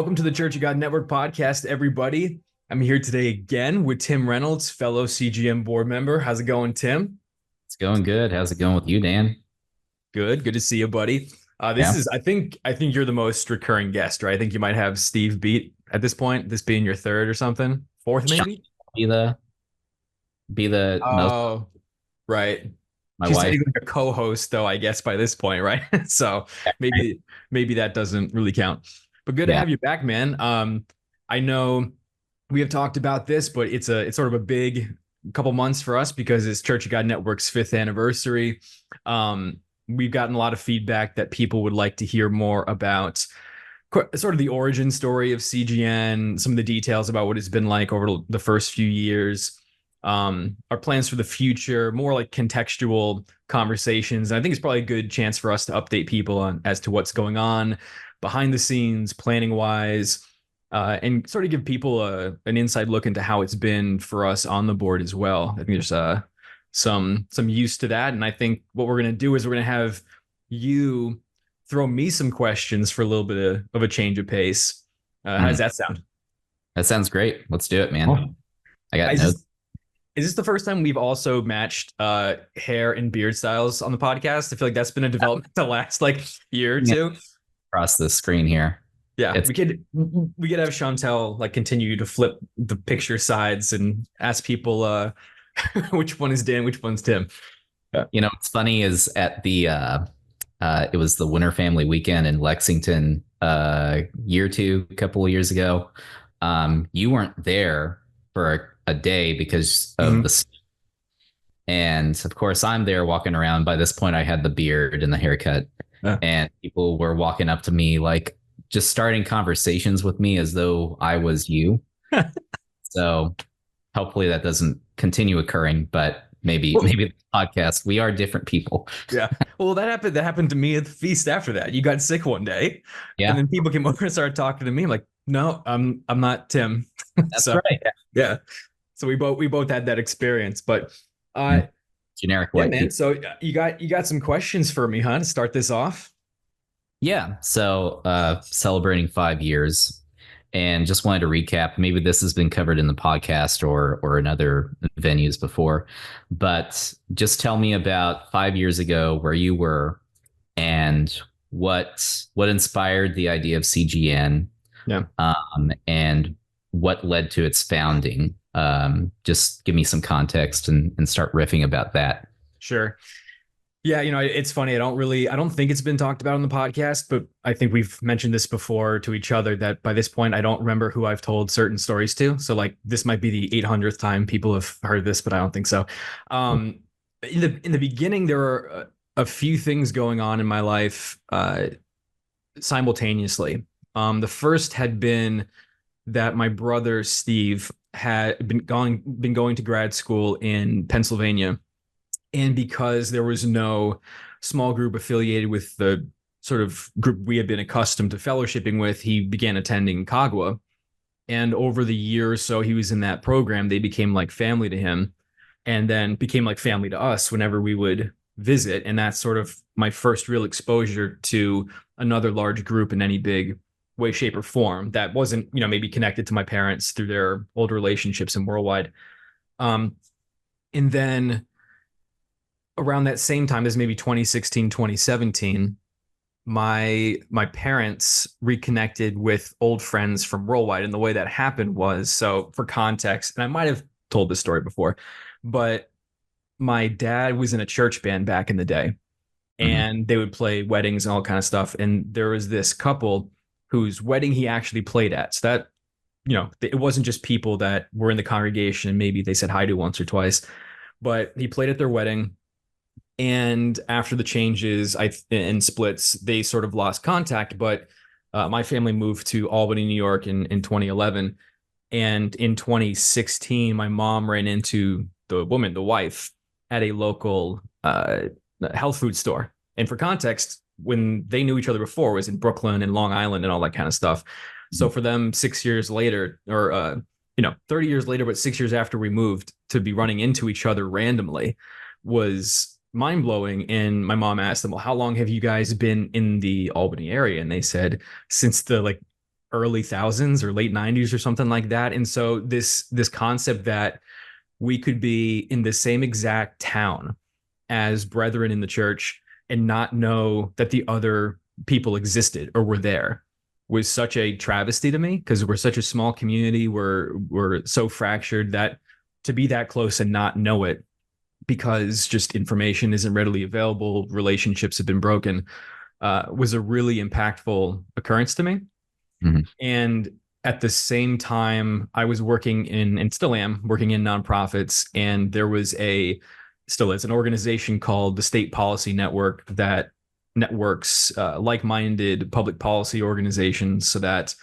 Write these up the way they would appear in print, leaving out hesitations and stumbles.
Welcome to the Church of God Network podcast, everybody. I'm here today again with Tim Reynolds, fellow CGN board member. How's it going, Tim? It's going good. How's it going with you, Dan? Good to see you, buddy. This Yeah. is, I think you're the most recurring guest, right? I think you might have Steve beat at this point, this being your third or something, fourth Sean, maybe. be the most Oh, right. my She's wife. technically a co-host, though, I guess by this point, right? So maybe that doesn't really count. But good to Yeah. have you back, man. I know we have talked about this, but it's sort of a big couple months for us because it's Church of God Network's fifth anniversary. We've gotten a lot of feedback that people would like to hear more about sort of the origin story of CGN, some of the details about what it's been like over the first few years, our plans for the future, more like contextual conversations. And I think it's probably a good chance for us to update people on as to what's going on behind the scenes, planning wise, and sort of give people an inside look into how it's been for us on the board as well. I think there's some use to that, and I think what we're going to do is we're going to have you throw me some questions for a little bit of a change of pace. How does Mm, that sound? that sounds great. Let's do it, man. Oh. I got Is notes. this, is this the first time we've also matched hair and beard styles on the podcast? I feel like that's been a development the last like year or Yeah, two. across the screen here. Yeah, It's we could have Chantel like continue to flip the picture sides and ask people which one is Dan, which one's Tim. Yeah. what's funny is at the it was the Winter Family Weekend in Lexington year two, a couple of years ago. You weren't there for a day because of Mhm. the and of course I'm there walking around. By this point I had the beard and the haircut, Yeah. and people were walking up to me like just starting conversations with me as though I was you. So hopefully that doesn't continue occurring, but maybe Well, maybe the podcast, we are different people. yeah. Well, that happened. That happened to me at the feast after that. You got sick one day, and Yeah, then people came over and started talking to me. I'm like, no, I'm not Tim. that's So right. yeah. So we both had that experience. But uh Mm. Generic yeah, white man. people. So you got some questions for me, huh? To start this off. Yeah. So celebrating 5 years, and just wanted to recap. Maybe this has been covered in the podcast or in other venues before, but just tell me about 5 years ago where you were and what inspired the idea of CGN, Yeah. and what led to its founding. Just give me some context and start riffing about that. Sure. Yeah, it's funny. I don't think it's been talked about on the podcast, but I think we've mentioned this before to each other that by this point, I don't remember who I've told certain stories to. So like this might be the 800th time people have heard this, but I don't think so. Um, in the beginning, there were a few things going on in my life simultaneously. The first had been that my brother Steve had been going to grad school in Pennsylvania, and because there was no small group affiliated with the sort of group we had been accustomed to fellowshipping with, he began attending Kagwa. And over the year or so he was in that program, they became like family to him, and then became like family to us whenever we would visit. And that's sort of my first real exposure to another large group in any big way, shape, or form that wasn't, maybe connected to my parents through their old relationships and worldwide. Um, and then around that same time as maybe 2016, 2017, my parents reconnected with old friends from worldwide. And the way that happened was, so for context, and I might have told this story before, but my dad was in a church band back in the day, Mhm. and they would play weddings and all kind of stuff. And there was this couple whose wedding he actually played at. So that, it wasn't just people that were in the congregation and maybe they said hi to once or twice, but he played at their wedding. And after the changes and splits, they sort of lost contact. But my family moved to Albany, New York in 2011. And in 2016, my mom ran into the wife, at a local health food store. And for context, when they knew each other before, it was in Brooklyn and Long Island and all that kind of stuff. So for them, 6 years later, or 30 years later, but 6 years after we moved, to be running into each other randomly was mind blowing. And my mom asked them, well, how long have you guys been in the Albany area? And they said, since the like early thousands or late 90s or something like that. And so this concept that we could be in the same exact town as brethren in the church and not know that the other people existed or were there was such a travesty to me, because we're such a small community, we're so fractured, that to be that close and not know it because just information isn't readily available, relationships have been broken, was a really impactful occurrence to me. Mhm. And at the same time, I was working in, and still am working in nonprofits. And there was still is an organization called the State Policy Network that networks like-minded public policy organizations so that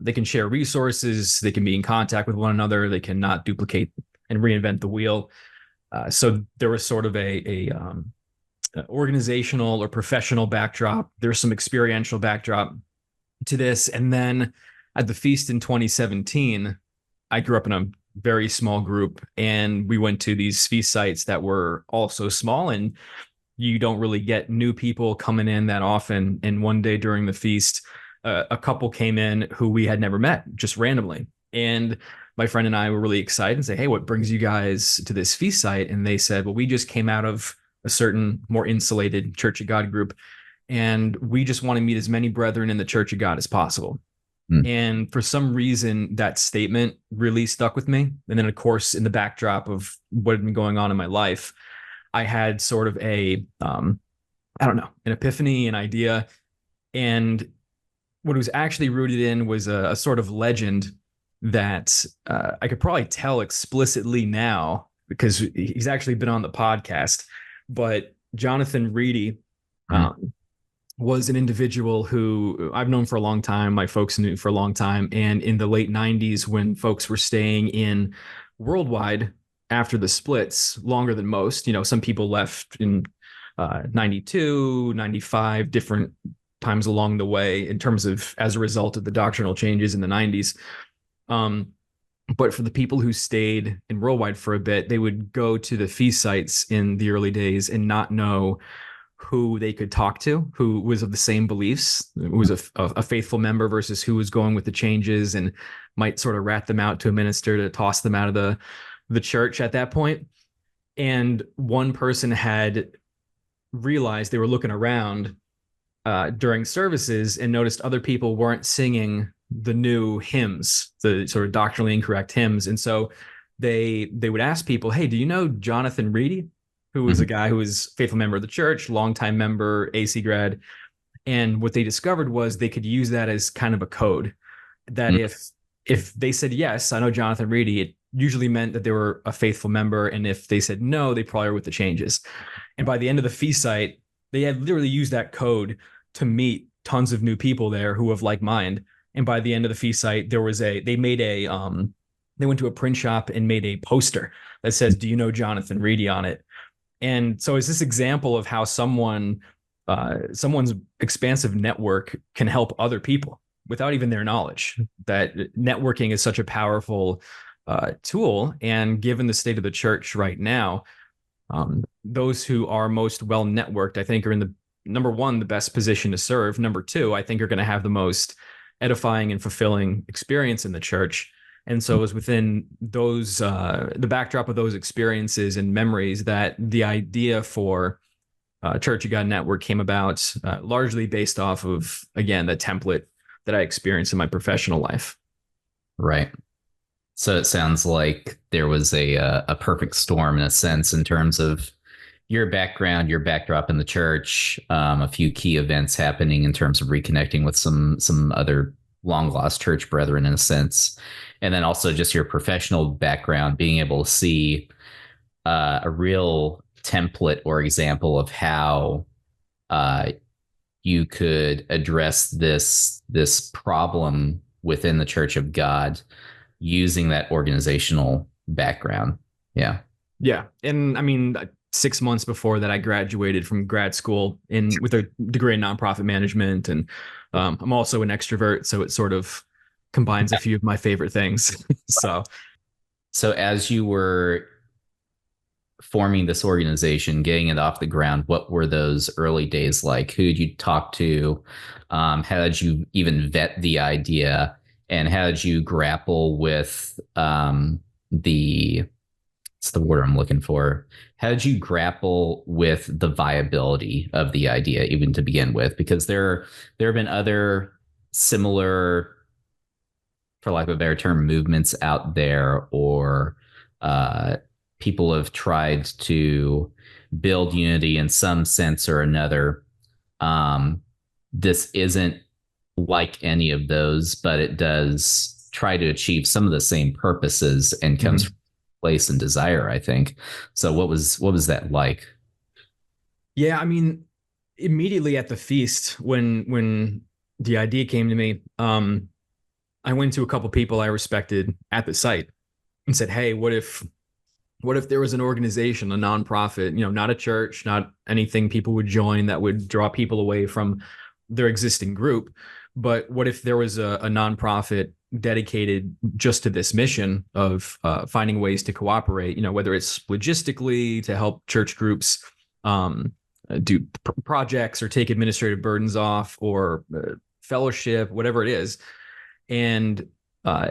they can share resources, they can be in contact with one another, they can not duplicate and reinvent the wheel. So there was sort of a organizational or professional backdrop. There's some experiential backdrop to this. And then at the feast in 2017, I grew up in a very small group, and we went to these feast sites that were also small, and you don't really get new people coming in that often. And one day during the feast, a couple came in who we had never met just randomly. And my friend and I were really excited and say, "Hey, what brings you guys to this feast site?" And they said, "Well, we just came out of a certain more insulated Church of God group, and we just want to meet as many brethren in the Church of God as possible." Mm. And for some reason, that statement really stuck with me. And then, of course, in the backdrop of what had been going on in my life, I had sort of I don't know, an epiphany, an idea. And what it was actually rooted in was a sort of legend that I could probably tell explicitly now because he's actually been on the podcast. But Jonathan Reedy Mhm. was an individual who I've known for a long time. My folks knew for a long time. And in the late 90s, when folks were staying in Worldwide after the splits longer than most, some people left in 92, 95, different times along the way in terms of as a result of the doctrinal changes in the 90s. But for the people who stayed in Worldwide for a bit, they would go to the feast sites in the early days and not know who they could talk to, who was of the same beliefs, who was a faithful member versus who was going with the changes and might sort of rat them out to a minister to toss them out of the church at that point. And one person had realized, they were looking around during services and noticed other people weren't singing the new hymns, the sort of doctrinally incorrect hymns. And so they would ask people, "Hey, do you know Jonathan Reedy?" Who was a Mhm. guy who was a faithful member of the church, longtime member, AC grad. And what they discovered was they could use that as kind of a code, that Mhm. if they said, "Yes, I know Jonathan Reedy," it usually meant that they were a faithful member. And if they said no, they probably were with the changes. And by the end of the feast site, they had literally used that code to meet tons of new people there who have like mind. And by the end of the feast site, they made they went to a print shop and made a poster that says, "Do you know Jonathan Reedy?" on it. And so it's this example of how someone's expansive network can help other people without even their knowledge. That networking is such a powerful tool. And given the state of the church right now, those who are most well networked, I think, are in the number one, the best position to serve. Number two, I think, are going to have the most edifying and fulfilling experience in the church. And so it was within the backdrop of those experiences and memories that the idea for Church of God Network came about, largely based off of, again, the template that I experienced in my professional life. Right. So it sounds like there was a perfect storm in a sense in terms of your background, your backdrop in the church, a few key events happening in terms of reconnecting with some other long lost church brethren in a sense, and then also just your professional background, being able to see a real template or example of how uh, you could address this problem within the Church of God using that organizational background. Yeah. Yeah. And I mean, 6 months before that, I graduated from grad school with a degree in nonprofit management. And I'm also an extrovert. So it sort of combines a few of my favorite things. So So as you were forming this organization, getting it off the ground, what were those early days like? Who did you talk to? How did you even vet the idea? And how did you grapple with the what's the word I'm looking for? How did you grapple with the viability of the idea, even to begin with? Because there have been other similar, for lack of a better term, movements out there, or uh, people have tried to build unity in some sense or another. Um, this isn't like any of those, but it does try to achieve some of the same purposes and comes from Mhm. place and desire, I think. So what was that like? Yeah, I mean, immediately at the feast when the idea came to me, I went to a couple people I respected at the site and said, "Hey, what if there was an organization, a nonprofit, not a church, not anything people would join that would draw people away from their existing group, but what if there was a nonprofit dedicated just to this mission of finding ways to cooperate, whether it's logistically to help church groups do projects or take administrative burdens off or fellowship, whatever it is." And uh,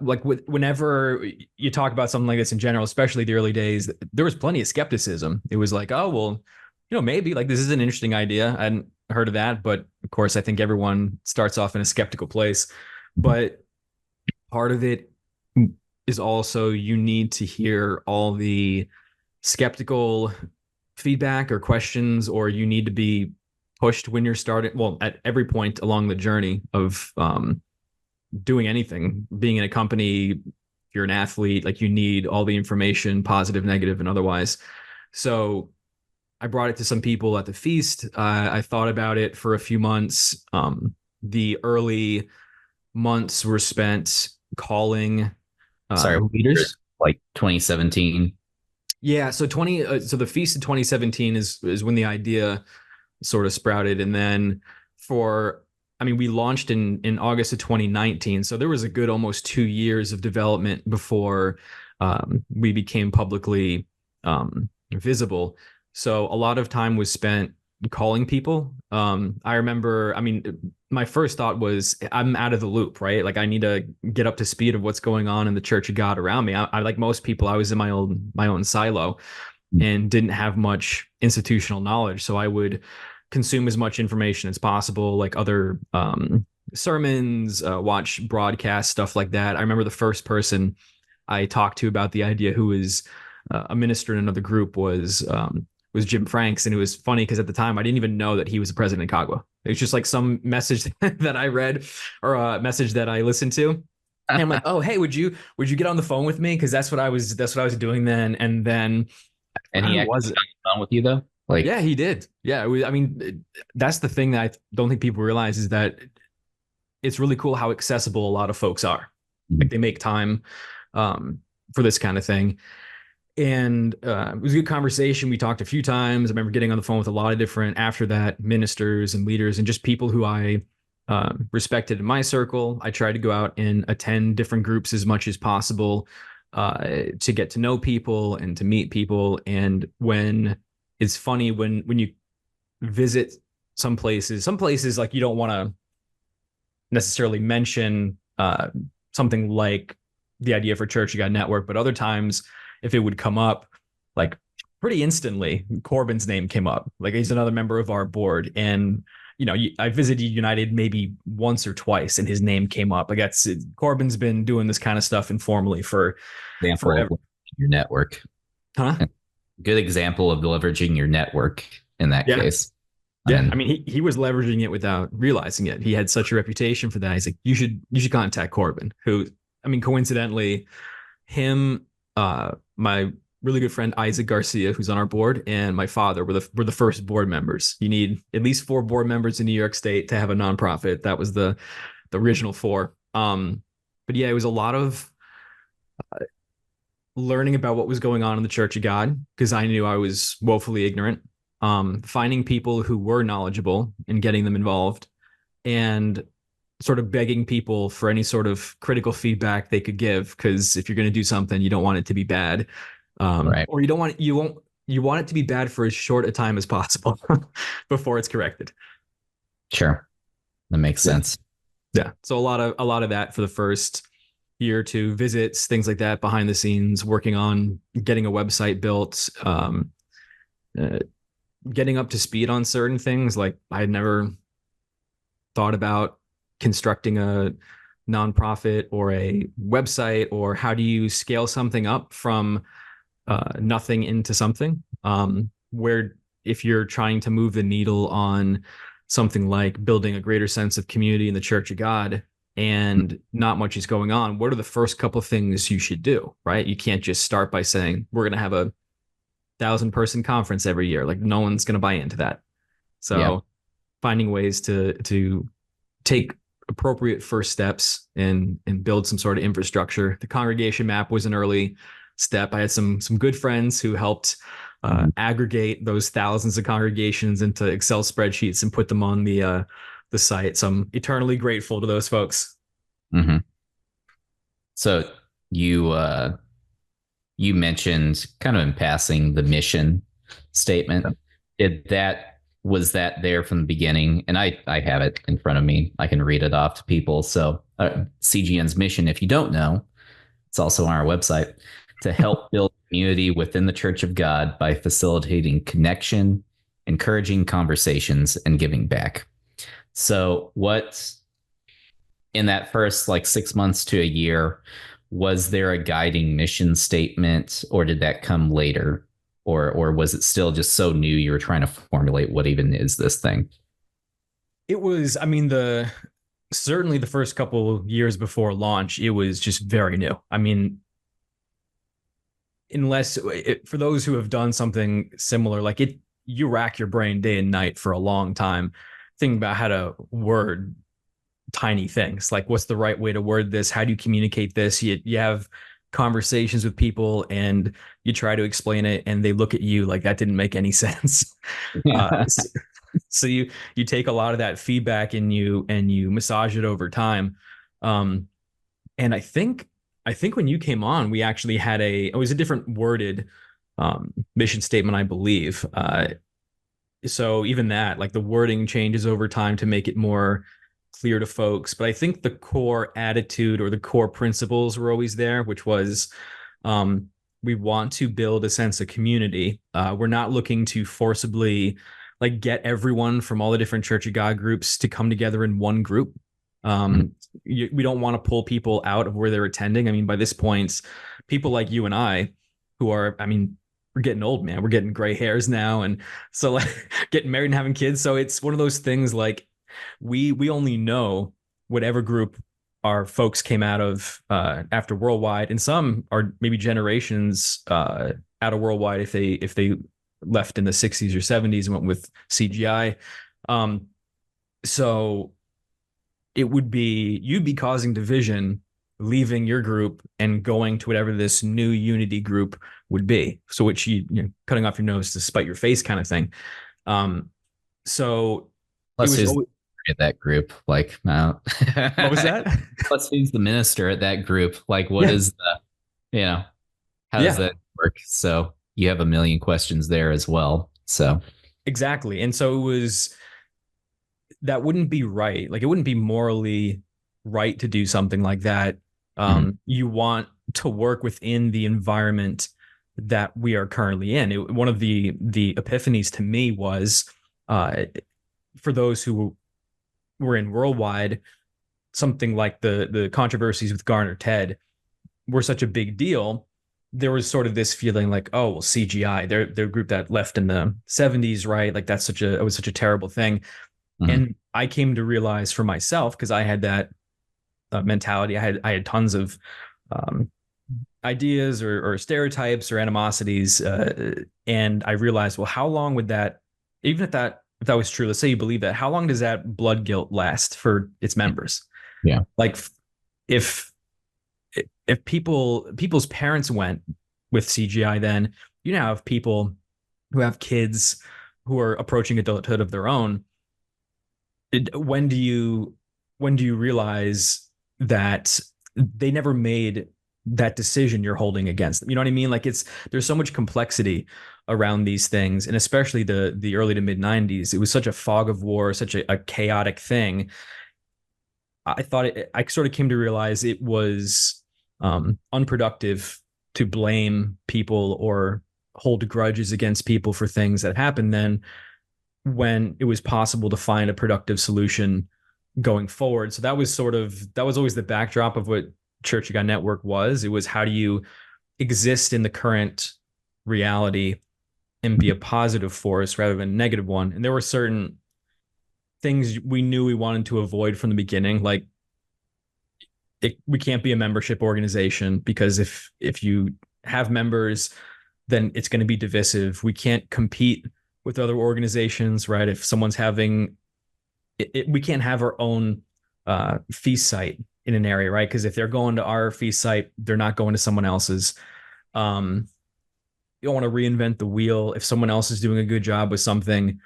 whenever you talk about something like this in general, especially the early days, there was plenty of skepticism. It was like, oh, well, maybe like this is an interesting idea. I hadn't heard of that. But of course, I think everyone starts off in a skeptical place. But part of it is also you need to hear all the skeptical feedback or questions, or you need to be pushed when you're starting. Well, at every point along the journey of doing anything, being in a company, if you're an athlete, like you need all the information, positive, negative, and otherwise. So I brought it to some people at the feast. I thought about it for a few months. The early months were spent calling Sorry, leaders. like 2017. Yeah, so so the feast in 2017 is when the idea sort of sprouted, and then for I mean, we launched in August of 2019, so there was a good almost 2 years of development before we became publicly visible. So a lot of time was spent calling people. I remember, I mean, my first thought was I'm out of the loop, right? Like I need to get up to speed of what's going on in the Church of God around me. I like most people, I was in my own silo and didn't have much institutional knowledge. So I would consume as much information as possible, like other sermons, watch broadcasts, stuff like that. I remember the first person I talked to about the idea, who was a minister in another group, was Jim Franks, and it was funny because at the time I didn't even know that he was the president of Cagua. It was just like some message that I read or a message that I listened to. And I'm like, oh, hey, would you get on the phone with me? Because that's what I was doing then. And then And he when actually was it? got on with you though? Yeah, Like, he did. Yeah, I mean, that's the thing that I don't think people realize is that it's really cool how accessible a lot of folks are. Like they make time um, for this kind of thing. And it was a good conversation. We talked a few times. I remember getting on the phone with a lot of different, after that, ministers and leaders and just people who I respected in my circle. I tried to go out and attend different groups as much as possible to get to know people and to meet people. And when it's funny when you visit some places like you don't want to necessarily mention something like the idea for Church You Got Network, but other times if it would come up, like pretty instantly, Corbin's name came up. Like he's another member of our board, and I visited United maybe once or twice, and his name came up. I guess Corbin's been doing this kind of stuff informally for example forever. of your network. Huh? Good example of leveraging your network in that Yeah. case. Yeah, I And mean, he was leveraging it without realizing it. He had such a reputation for that. He's like, you should contact Corbin, who, I mean, coincidentally, him, my really good friend Isaac Garcia, who's on our board, and my father were the first board members. You need at least 4 board members in New York State to have a nonprofit. That was the original 4. But yeah, it was a lot of learning about what was going on in the Church of God because I knew I was woefully ignorant. Finding people who were knowledgeable and getting them involved, and sort of begging people for any sort of critical feedback they could give. Because if you're going to do something, you don't want it to be bad. Right. Or you want it to be bad for as short a time as possible before it's corrected. Sure. That makes Yeah. sense. Yeah. So a lot of that for the first year or two, visits, things like that, behind the scenes, working on getting a website built, uh, getting up to speed on certain things. Like I had never thought about constructing a nonprofit or a website, or how do you scale something up from nothing into something. Where if you're trying to move the needle on something like building a greater sense of community in the Church of God and not much is going on, what are the first couple of things you should do, right? You can't just start by saying, we're going to have a 1,000-person conference every year. Like no one's going to buy into that. Yeah. So finding ways to take appropriate first steps and build some sort of infrastructure. The congregation map was an early step. I had some good friends who helped Mhm. aggregate those thousands of congregations into Excel spreadsheets and put them on the site. So I'm eternally grateful to those folks. Mhm. So you you mentioned kind of in passing the mission statement. Did that was that there from the beginning? And I have it in front of me. I can read it off to people. So CGN's mission, if you don't know, it's also on our website to help build community within the Church of God by facilitating connection, encouraging conversations, and giving back. So what in that first like 6 months to a year, was there a guiding mission statement or did that come later? Or was it still just so new you were trying to formulate what even is this thing? It was, I mean, the certainly the first couple years before launch, it was just very new. I mean, for those who have done something similar, like it, you rack your brain day and night for a long time thinking about how to word tiny things. Like, what's the right way to word this? How do you communicate this? You have conversations with people and you try to explain it, and they look at you like that didn't make any sense. Yeah. So, so you take a lot of that feedback and you massage it over time. Um, and I think when you came on, we actually had it was a different worded mission statement, I believe. So even that, like the wording changes over time to make it more clear to folks. But I think the core attitude or the core principles were always there, which was um, we want to build a sense of community. We're not looking to forcibly like get everyone from all the different Church of God groups to come together in one group. Mhm. Um, we don't want to pull people out of where they're attending. I mean, by this point, people like you and I, who are, I mean, we're getting old, man. We're getting gray hairs now, and so like getting married and having kids. So it's one of those things like we only know whatever group our folks came out of after Worldwide, and some are maybe generations out of Worldwide if they left in the 60s or 70s and went with CGI. Um, so it would be you'd be causing division leaving your group and going to whatever this new unity group would be. So which you know, cutting off your nose to spite your face kind of thing. Um, so it Plus, was who's always, at that group? Like, no. what was that? Plus, who's the minister at that group? Like, what Yeah, is the, you know, how does yeah, that work? So you have a million questions there as well. So, exactly. And so it was that wouldn't be right. Like it wouldn't be morally right to do something like that. mhm. You want to work within the environment that we are currently in. One of the epiphanies to me was uh, for those who were in Worldwide, something like the controversies with Garner Ted were such a big deal. There was sort of this feeling like, oh, well, CGI, they're a group that left in the 70s, right? Like it was such a terrible thing. Mhm. And I came to realize for myself, because I had that mentality. I had tons of um, ideas or stereotypes or animosities, and I realized, well, how long would that, even if that was true, let's say you believe that, how long does that blood guilt last for its members? Yeah. Like if if people's parents went with CGI, then you now have people who have kids who are approaching adulthood of their own. When do you realize that they never made that decision you're holding against them. You know what I mean? Like there's so much complexity around these things, and especially the early to mid 90s. It was such a fog of war, such a chaotic thing. I sort of came to realize it was unproductive to blame people or hold grudges against people for things that happened then, when it was possible to find a productive solution going forward. So that was always the backdrop of what Church of God Network was. It was, how do you exist in the current reality and be a positive force rather than a negative one? And there were certain things we knew we wanted to avoid from the beginning, like we can't be a membership organization, because if you have members, then it's going to be divisive. We can't compete with other organizations, right? If someone's having we can't have our own feast site in an area, right? Because if they're going to our feast site, they're not going to someone else's. Um, you don't want to reinvent the wheel. If someone else is doing a good job with something,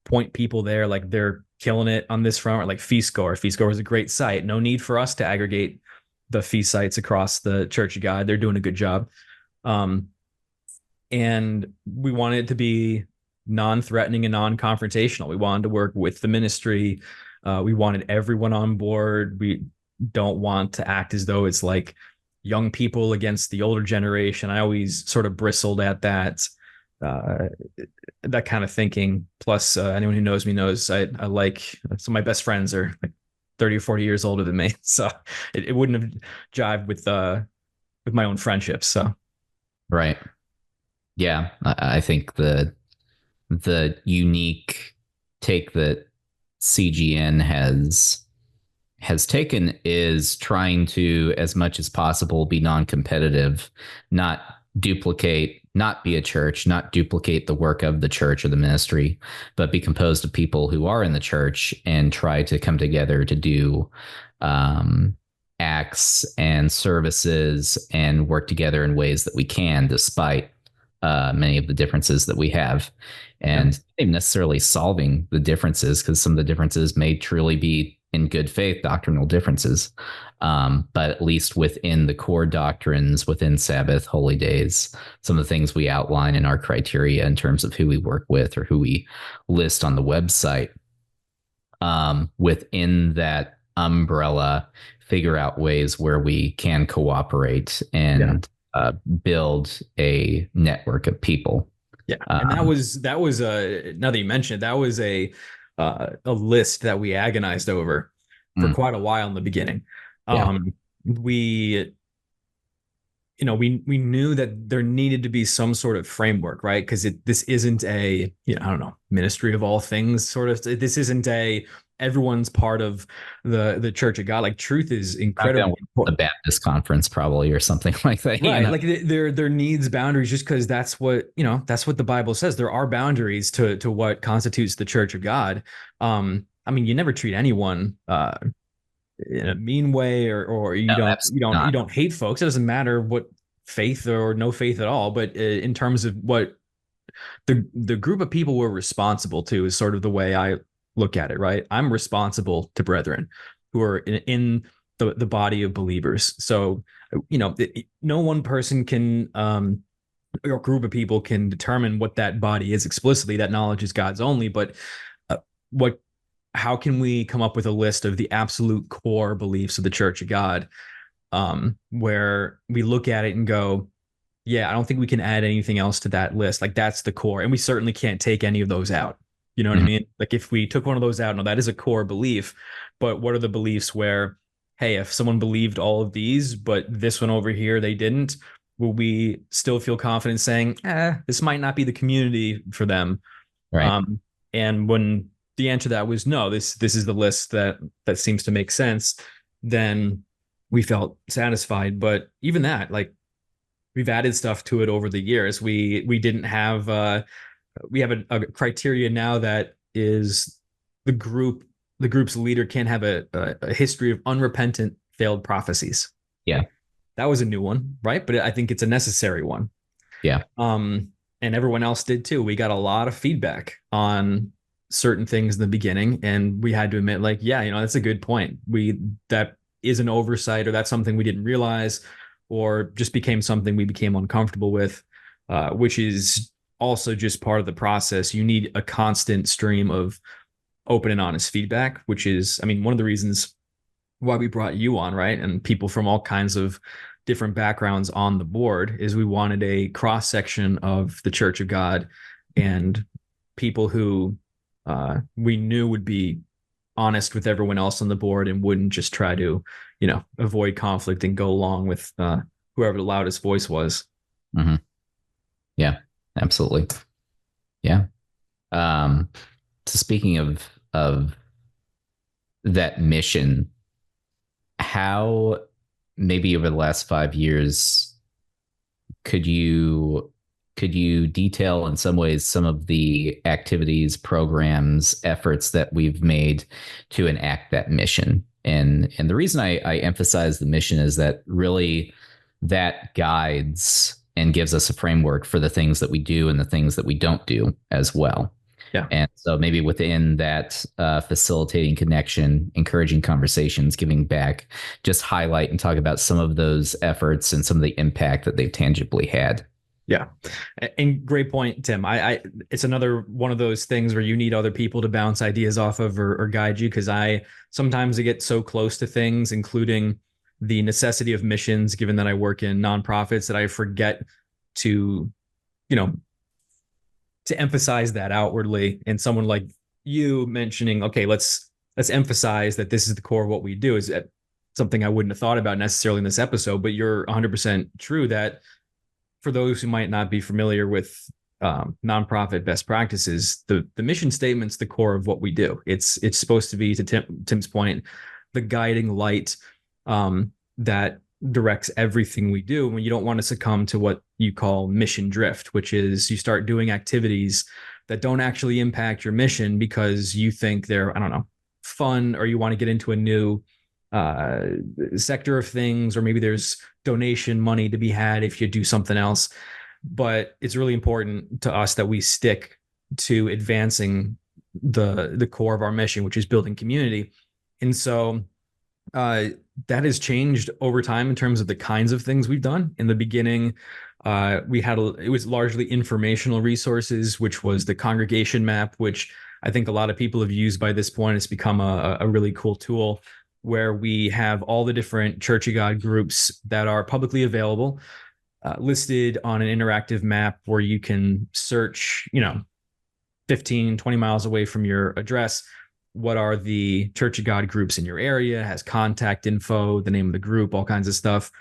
point people there, like they're killing it on this front, or like FeastGoer. FeastGoer is a great site. No need for us to aggregate the feast sites across the Church of God. They're doing a good job. And we wanted it to be non-threatening and non-confrontational. We wanted to work with the ministry. We wanted everyone on board. We don't want to act as though it's like young people against the older generation. I always sort of bristled at that kind of thinking. Plus, anyone who knows me knows I like, so my best friends are like 30 or 40 years older than me. So it wouldn't have jived with my own friendships. So. Right. Yeah. I think the unique take that CGN has taken is trying to, as much as possible, be non-competitive, not duplicate, not be a church, not duplicate the work of the church or the ministry, but be composed of people who are in the church and try to come together to do acts and services and work together in ways that we can, despite many of the differences that we have. And not even necessarily solving the differences, because some of the differences may truly be in good faith doctrinal differences, but at least within the core doctrines, within Sabbath, holy days, some of the things we outline in our criteria in terms of who we work with or who we list on the website, within that umbrella, figure out ways where we can cooperate and build a network of people. Yeah, and that was now that you mentioned it, that was a list that we agonized over for quite a while in the beginning. We we knew that there needed to be some sort of framework, right? Because this isn't a, I don't know, ministry of all things sort of. This isn't a everyone's part of the Church of God. Like, truth is incredibly important. The Baptist conference probably, or something like that. Right. Like there needs boundaries, just because that's what the Bible says. There are boundaries to what constitutes the Church of God. I mean, you never treat anyone in a mean way, or you don't hate folks. It doesn't matter what faith or no faith at all. But in terms of what the group of people we're responsible to is sort of the way I look at it, right? I'm responsible to brethren who are in the body of believers. So, no one person can, or group of people can determine what that body is explicitly. That knowledge is God's only. But how can we come up with a list of the absolute core beliefs of the Church of God, where we look at it and go, yeah, I don't think we can add anything else to that list. Like, that's the core. And we certainly can't take any of those out. You know what I mean? Like, if we took one of those out, no, that is a core belief. But what are the beliefs where, hey, if someone believed all of these, but this one over here, they didn't, will we still feel confident saying, this might not be the community for them? Right. And when the answer to that was no, this is the list that seems to make sense, then we felt satisfied. But even that, like, we've added stuff to it over the years. We didn't have we have a criteria now that is the group's leader can't have a history of unrepentant failed prophecies. Yeah. That was a new one, right? But I think it's a necessary one. Yeah. And everyone else did too. We got a lot of feedback on certain things in the beginning, and we had to admit, like, yeah, that's a good point. That is an oversight, or that's something we didn't realize. or just became something we became uncomfortable with, which is also just part of the process. You need a constant stream of open and honest feedback, which is, I mean, one of the reasons why we brought you on, right? And people from all kinds of different backgrounds on the board is we wanted a cross section of the Church of God and people who we knew would be honest with everyone else on the board and wouldn't just try to, avoid conflict and go along with whoever the loudest voice was. Mm-hmm. Yeah, absolutely. Yeah. So speaking of that mission, how maybe over the last 5 years could you detail in some ways some of the activities, programs, efforts that we've made to enact that mission? And the reason I emphasize the mission is that really that guides and gives us a framework for the things that we do and the things that we don't do as well. Yeah. And so maybe within that facilitating connection, encouraging conversations, giving back, just highlight and talk about some of those efforts and some of the impact that they've tangibly had. Yeah. And great point, Tim. It's another one of those things where you need other people to bounce ideas off of or guide you. Cause I sometimes get so close to things, including the necessity of missions, given that I work in nonprofits, that I forget to, to emphasize that outwardly. And someone like you mentioning, okay, let's emphasize that this is the core of what we do, is that something I wouldn't have thought about necessarily in this episode, but you're 100% true that for those who might not be familiar with nonprofit best practices, the mission statement's the core of what we do. It's supposed to be, to Tim's point, the guiding light that directs everything we do. When you don't want to succumb to what you call mission drift, which is you start doing activities that don't actually impact your mission because you think they're, I don't know, fun, or you want to get into a new sector of things, or maybe there's donation money to be had if you do something else. But it's really important to us that we stick to advancing the core of our mission, which is building community. And so that has changed over time in terms of the kinds of things we've done. In the beginning, it was largely informational resources, which was the congregation map, which I think a lot of people have used by this point. It's become a really cool tool where we have all the different Church of God groups that are publicly available, listed on an interactive map where you can search, 15, 20 miles away from your address. What are the Church of God groups in your area? It has contact info, the name of the group, all kinds of stuff.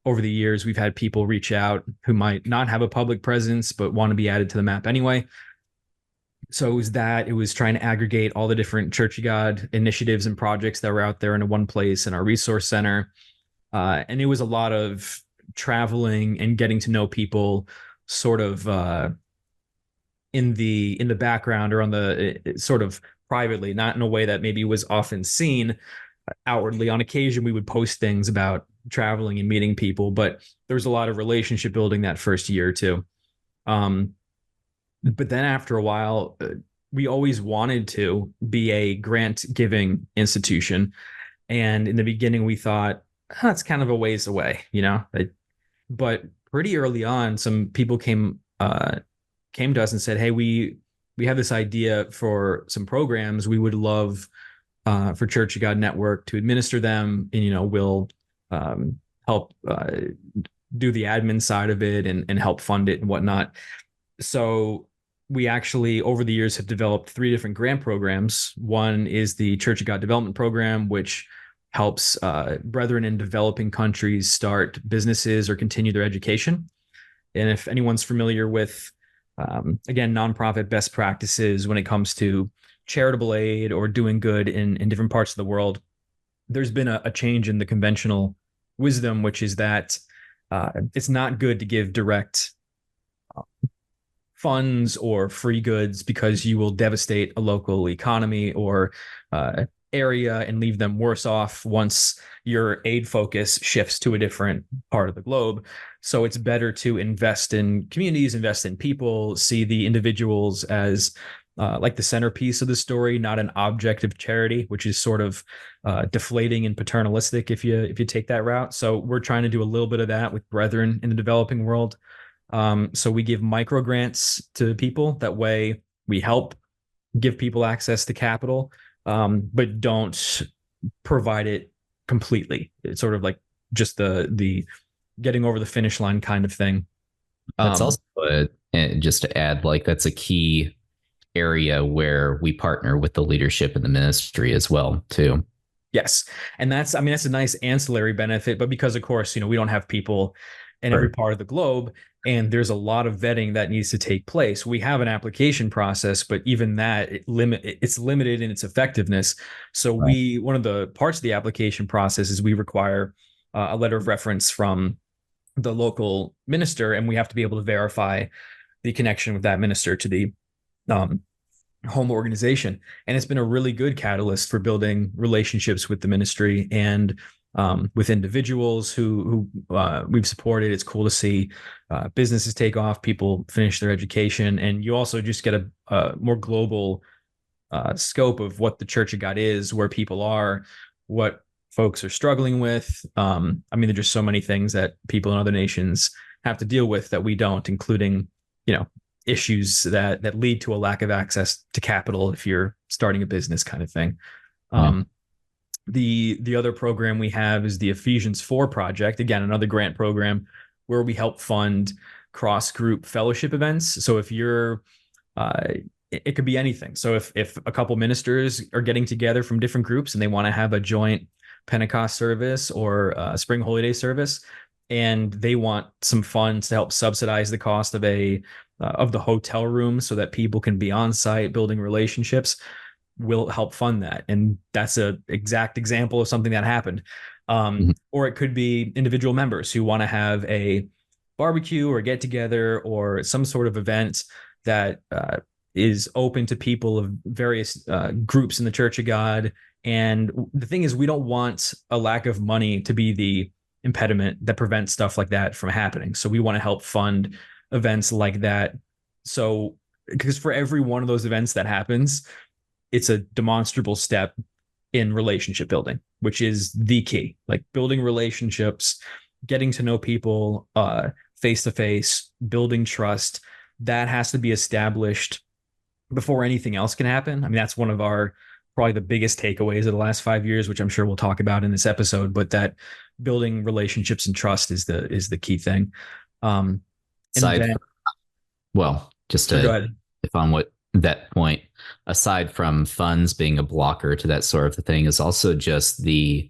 Over the years, we've had people reach out who might not have a public presence, but want to be added to the map anyway. So it was trying to aggregate all the different Church of God initiatives and projects that were out there into one place in our resource center. And it was a lot of traveling and getting to know people sort of in the background, or on the sort of privately, not in a way that maybe was often seen outwardly. On occasion, we would post things about traveling and meeting people, but there was a lot of relationship building that first year or two. But then after a while, we always wanted to be a grant giving institution. And in the beginning, we thought, that's kind of a ways away, but pretty early on, some people came to us and said, hey, we have this idea for some programs. We would love for Church of God Network to administer them, and we'll help do the admin side of it and help fund it and whatnot. So we actually, over the years, have developed 3 different grant programs. One is the Church of God Development Program, which helps brethren in developing countries start businesses or continue their education. And if anyone's familiar with, again, nonprofit best practices when it comes to charitable aid or doing good in different parts of the world, there's been a change in the conventional wisdom, which is that it's not good to give direct funds or free goods, because you will devastate a local economy or area and leave them worse off once your aid focus shifts to a different part of the globe. So it's better to invest in communities, invest in people, see the individuals as like the centerpiece of the story, not an object of charity, which is sort of deflating and paternalistic if you take that route. So we're trying to do a little bit of that with brethren in the developing world. So we give micro grants to people. That way, we help give people access to capital, but don't provide it completely. It's sort of like just the getting over the finish line kind of thing. That's Um, also just to add, like that's a key area where we partner with the leadership in the ministry as well, too. yes, and that's I mean that's a nice ancillary benefit, but because of course we don't have people in every Sure. part of the globe, and there's a lot of vetting that needs to take place. We have an application process, but even that it's limited in its effectiveness. So Right. we one of the parts of the application process is we require a letter of reference from the local minister, and we have to be able to verify the connection with that minister to the um, home organization. And it's been a really good catalyst for building relationships with the ministry and with individuals who we've supported. It's cool to see businesses take off, people finish their education, and you also just get a more global scope of what the Church of God is, where people are, what folks are struggling with. I mean, there's just so many things that people in other nations have to deal with that we don't, including, issues that lead to a lack of access to capital if you're starting a business kind of thing. Yeah. The other program we have is the Ephesians 4 project. Again, another grant program where we help fund cross group fellowship events. So if you're uh, it could be anything. So if a couple ministers are getting together from different groups and they want to have a joint Pentecost service or a spring holy day service, and they want some funds to help subsidize the cost of the hotel room so that people can be on site building relationships, will help fund that. And that's a exact example of something that happened. Mhm. Or it could be individual members who want to have a barbecue or get together or some sort of event that is open to people of various groups in the Church of God. And the thing is, we don't want a lack of money to be the impediment that prevents stuff like that from happening. So we want to help fund events like that. So, because for every one of those events that happens, it's a demonstrable step in relationship building, which is the key. Like building relationships, getting to know people face to face, building trust. That has to be established before anything else can happen. I mean, that's one of our probably the biggest takeaways of the last 5 years, which I'm sure we'll talk about in this episode. But that building relationships and trust is the key thing. And Aside then, from, well, just or go to ahead. if on what that point, aside from funds being a blocker to that sort of thing, is also just the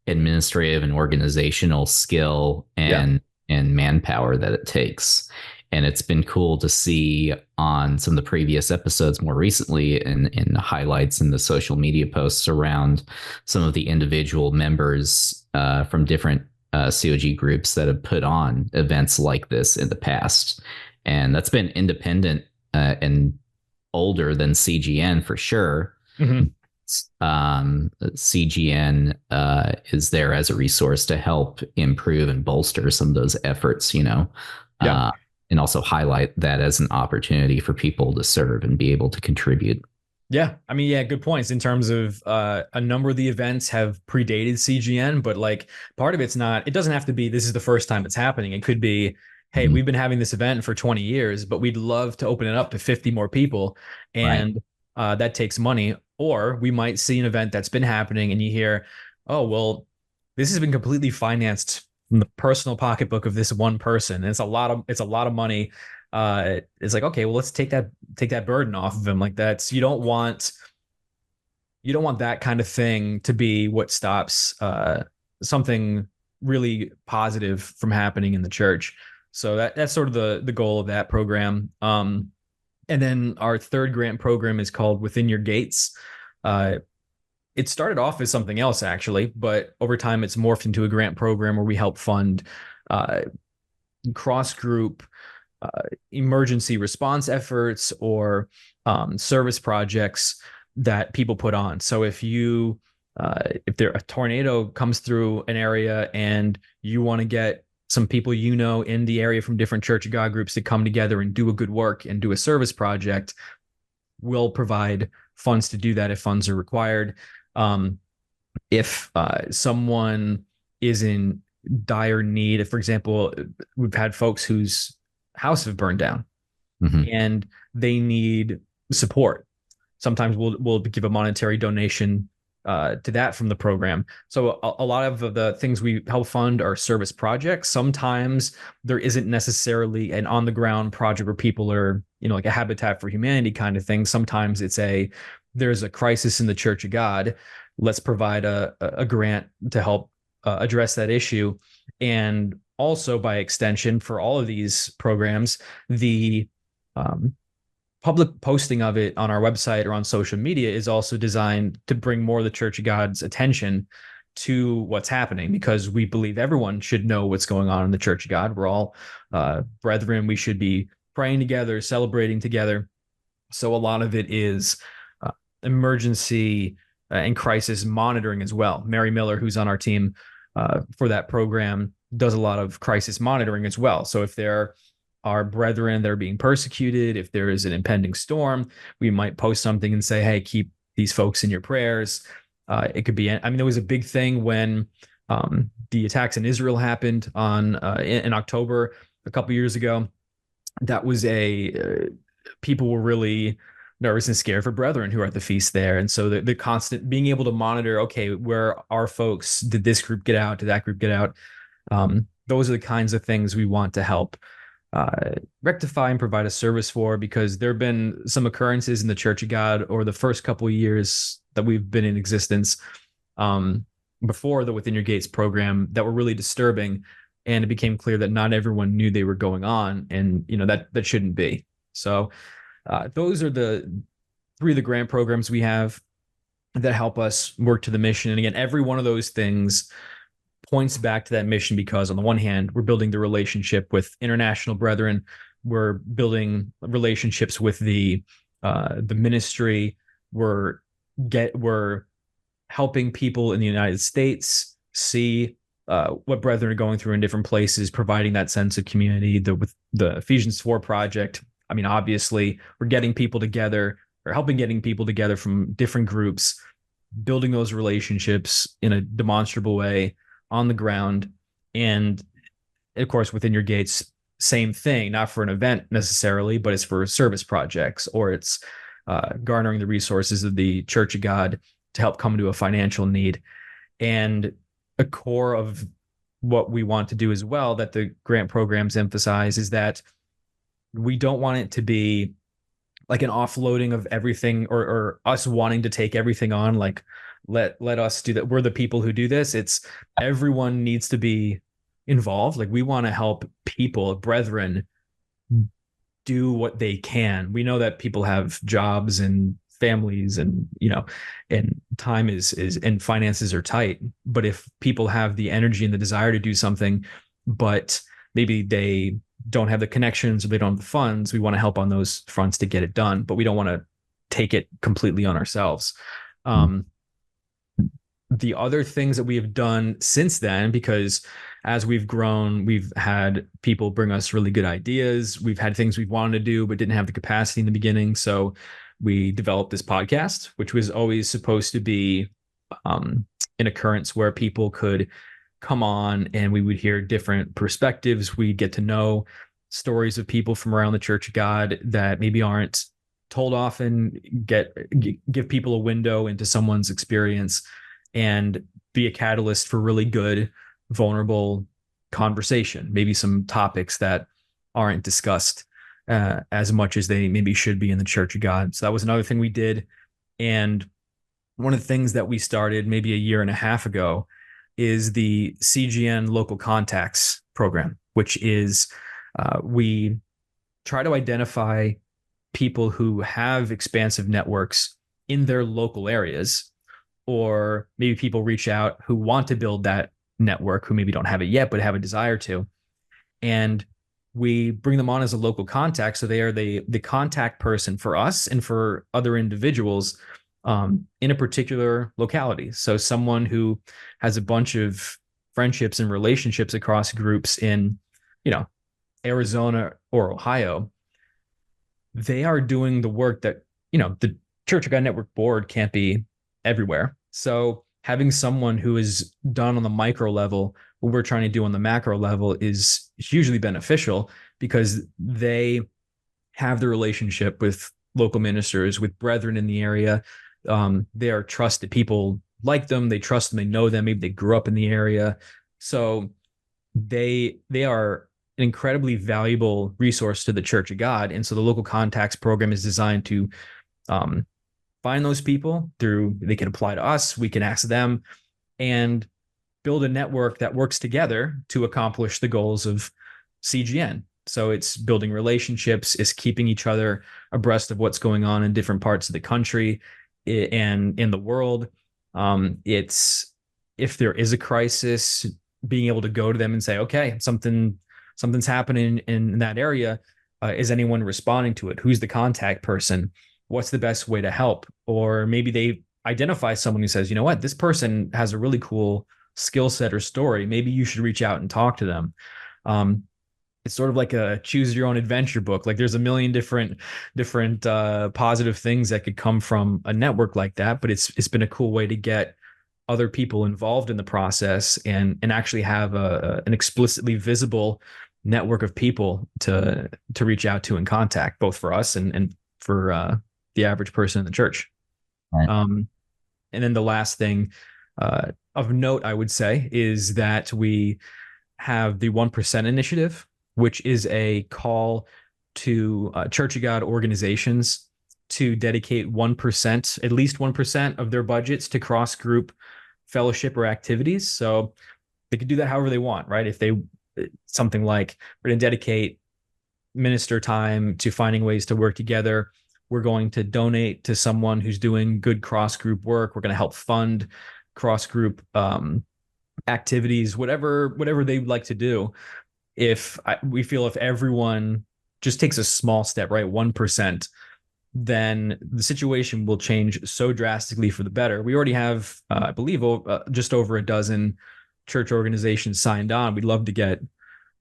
administrative and organizational skill Yeah. and manpower that it takes. And it's been cool to see on some of the previous episodes more recently in the highlights and the social media posts around some of the individual members from different COG groups that have put on events like this in the past. And that's been independent and older than CGN for sure. Mm-hmm. CGN is there as a resource to help improve and bolster some of those efforts, Yeah. uh, and also highlight that as an opportunity for people to serve and be able to contribute. Yeah, I mean, yeah, good points in terms of a number of the events have predated CGN, but like part of it's not, it doesn't have to be this is the first time it's happening. It could be, hey, Mhm. we've been having this event for 20 years, but we'd love to open it up to 50 more people. Right. And that takes money. Or we might see an event that's been happening and you hear, oh, well, this has been completely financed from the personal pocketbook of this one person. And it's a lot of money. It's like, okay, well, let's take that burden off of him. Like that's you don't want that kind of thing to be what stops something really positive from happening in the church. So that's sort of the goal of that program. And then our third grant program is called Within Your Gates. Uh, it started off as something else actually, but over time it's morphed into a grant program where we help fund uh, cross group uh, emergency response efforts or service projects that people put on. So if there a tornado comes through an area and you want to get some people in the area from different Church of God groups to come together and do a good work and do a service project, will provide funds to do that if funds are required. If someone is in dire need, if, for example, we've had folks whose house have burned down Hmm. and they need support. Sometimes we'll give a monetary donation to that from the program. So a lot of the things we help fund are service projects. Sometimes there isn't necessarily an on the ground project where people are, like a Habitat for Humanity kind of thing. Sometimes there's a crisis in the Church of God. Let's provide a grant to help address that issue. And also, by extension, for all of these programs, the um, public posting of it on our website or on social media is also designed to bring more of the Church of God's attention to what's happening, because we believe everyone should know what's going on in the Church of God. We're all brethren. We should be praying together, celebrating together. So a lot of it is emergency and crisis monitoring as well. Mary Miller, who's on our team for that program, does a lot of crisis monitoring as well. So if there are brethren that are being persecuted, if there is an impending storm, we might post something and say, hey, keep these folks in your prayers. It could be, I mean, there was a big thing when the attacks in Israel happened in October a couple years ago. That was people were really nervous and scared for brethren who are at the feast there. And so the constant being able to monitor, okay, where are folks? Did this group get out? Did that group get out? Those are the kinds of things we want to help rectify and provide a service for, because there have been some occurrences in the Church of God over the first couple of years that we've been in existence, before the Within Your Gates program, that were really disturbing. And it became clear that not everyone knew they were going on, and that shouldn't be. So those are the three of the grant programs we have that help us work to the mission. And again, every one of those things points back to that mission, because on the one hand, we're building the relationship with international brethren, we're building relationships with the ministry, we're helping people in the United States see what brethren are going through in different places, providing that sense of community. With the Ephesians 4 project, I mean, obviously, we're getting people together, or helping getting people together from different groups, building those relationships in a demonstrable way on the ground. And of course, Within Your Gates, same thing, not for an event necessarily, but it's for service projects, or it's garnering the resources of the Church of God to help come to a financial need. And a core of what we want to do as well, that the grant programs emphasize, is that we don't want it to be like an offloading of everything, or us wanting to take everything on. Like, let us do that. We're the people who do this. It's everyone needs to be involved. Like, we want to help people, brethren, do what they can. We know that people have jobs and families, and and time is and finances are tight. But if people have the energy and the desire to do something, but maybe they don't have the connections or they don't have the funds, we want to help on those fronts to get it done. But we don't want to take it completely on ourselves. The other things that we have done since then, because as we've grown, we've had people bring us really good ideas. We've had things we've wanted to do but didn't have the capacity in the beginning. So we developed this podcast, which was always supposed to be an occurrence where people could come on and we would hear different perspectives. We get to know stories of people from around the Church of God that maybe aren't told often, give people a window into someone's experience, and be a catalyst for really good, vulnerable conversation, maybe some topics that aren't discussed as much as they maybe should be in the Church of God. So that was another thing we did. And one of the things that we started maybe a year and a half ago is the CGN Local Contacts program, which is we try to identify people who have expansive networks in their local areas, or maybe people reach out who want to build that network, who maybe don't have it yet but have a desire to. And we bring them on as a local contact, so they are the contact person for us and for other individuals in a particular locality. So someone who has a bunch of friendships and relationships across groups in, Arizona or Ohio, they are doing the work that the Church of God Network board can't be everywhere. So having someone who is done on the micro level what we're trying to do on the macro level is hugely beneficial because they have the relationship with local ministers, with brethren in the area. They are trusted. People like them. They trust them. They know them. Maybe they grew up in the area. So they are an incredibly valuable resource to the Church of God. And so the local contacts program is designed to um, find those people through, they can apply to us, we can ask them, and build a network that works together to accomplish the goals of CGN. So it's building relationships, it's keeping each other abreast of what's going on in different parts of the country and in the world. It's if there is a crisis, being able to go to them and say, okay, something's happening in that area. Is anyone responding to it? Who's the contact person? What's the best way to help? Or maybe they identify someone who says, you know what, this person has a really cool skill set or story. Maybe you should reach out and talk to them. Um, it's sort of like a choose your own adventure book. Like there's a million different positive things that could come from a network like that, but it's been a cool way to get other people involved in the process and actually have an explicitly visible network of people to reach out to and contact, both for us and for the average person in the church. Right. And then the last thing of note, I would say, is that we have the 1% initiative, which is a call to Church of God organizations to dedicate 1%, at least 1% of their budgets to cross group fellowship or activities. So they could do that however they want, right? If they, something like, we're going to dedicate minister time to finding ways to work together. We're going to donate to someone who's doing good cross group work. We're going to help fund cross group activities, whatever they would like to do. We feel if everyone just takes a small step, right, 1%, then the situation will change so drastically for the better. We already have, I believe, just over a dozen church organizations signed on. We'd love to get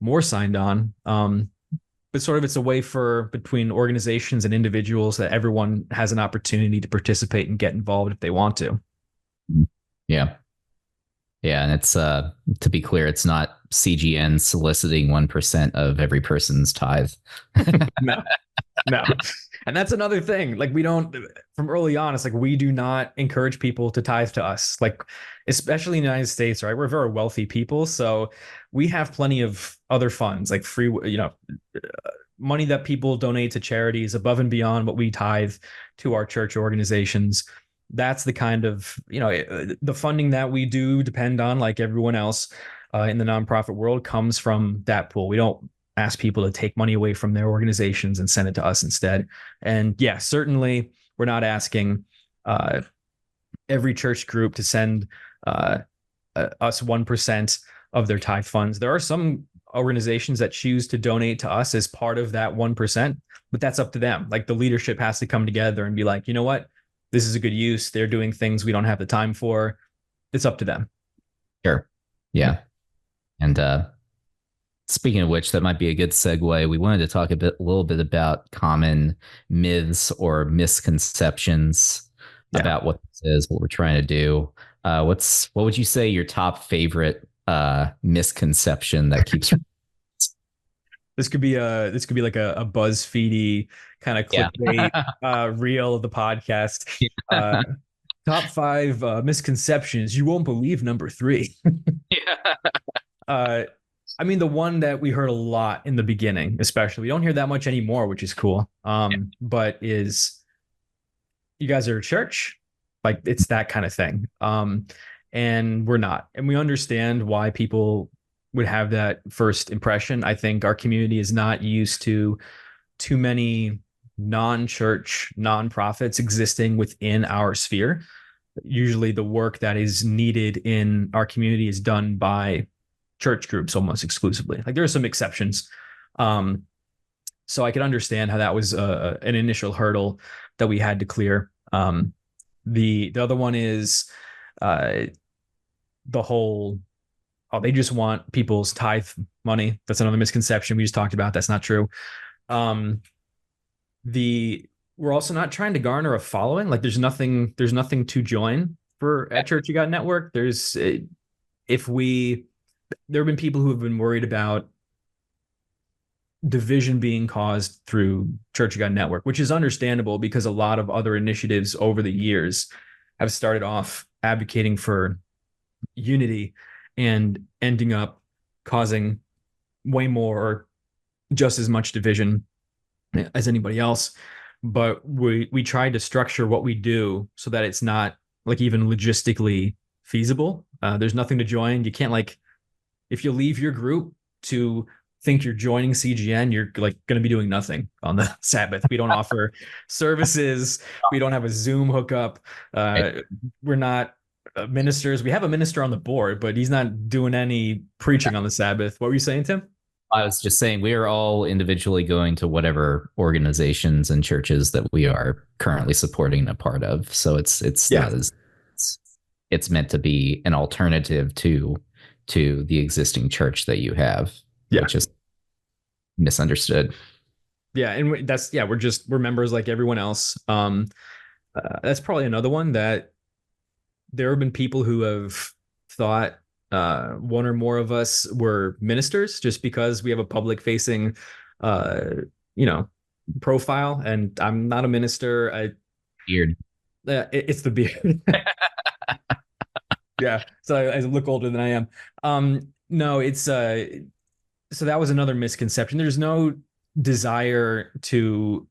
more signed on. But sort of it's a way for between organizations and individuals that everyone has an opportunity to participate and get involved if they want to. Yeah. Yeah. And it's, to be clear, it's not CGN soliciting 1% of every person's tithe. No, no. And that's another thing. Like we don't, from early on, it's like we do not encourage people to tithe to us. Like, especially in the United States, right? We're very wealthy people. So we have plenty of other funds, like free, money that people donate to charities above and beyond what we tithe to our church organizations. That's the kind of, the funding that we do depend on, like everyone else in the nonprofit world, comes from that pool. We don't ask people to take money away from their organizations and send it to us instead. And yeah, certainly we're not asking every church group to send us 1% of their tithe funds. There are some organizations that choose to donate to us as part of that 1%, but that's up to them. Like the leadership has to come together and be like, you know what, this is a good use. They're doing things we don't have the time for. It's up to them. Sure. Yeah. And speaking of which, that might be a good segue. We wanted to talk a little bit about common myths or misconceptions about what this is, what we're trying to do. What would you say your top favorite misconception that keeps? This could be like a BuzzFeedy kind of clickbait reel of the podcast. Top 5 misconceptions you won't believe. Number 3. I mean, the one that we heard a lot in the beginning, especially, we don't hear that much anymore, which is cool. But is, you guys are a church? Like it's that kind of thing. And we're not. And we understand why people would have that first impression. I think our community is not used to too many non-church nonprofits existing within our sphere. Usually the work that is needed in our community is done by church groups almost exclusively. Like there are some exceptions. So I could understand how that was an initial hurdle that we had to clear. The other one is the whole, they just want people's tithe money. That's another misconception we just talked about. That's not true. The we're also not trying to garner a following. Like there's nothing to join for at Church You Got Network. If we there have been people who have been worried about division being caused through Church You Got Network, which is understandable because a lot of other initiatives over the years have started off advocating for unity and ending up causing way more or just as much division as anybody else. But we tried to structure what we do so that it's not like even logistically feasible. There's nothing to join. You can't like if you leave your group to think you're joining CGN, you're like going to be doing nothing on the Sabbath. We don't offer services. We don't have a Zoom hookup. Right? We're not ministers. We have a minister on the board, but he's not doing any preaching on the Sabbath. What were you saying, Tim? I was just saying we are all individually going to whatever organizations and churches that we are currently supporting a part of. So it's Yeah. not as it's, it's meant to be an alternative to the existing church that you have, Yeah. which is misunderstood. Yeah. And that's, yeah, we're members like everyone else. That's probably another one that there have been people who have thought one or more of us were ministers just because we have a public facing, uh, you know, profile. And I'm not a minister. Weird. It's the beard. Yeah. So I look older than I am. No, it's so that was another misconception. There's no desire to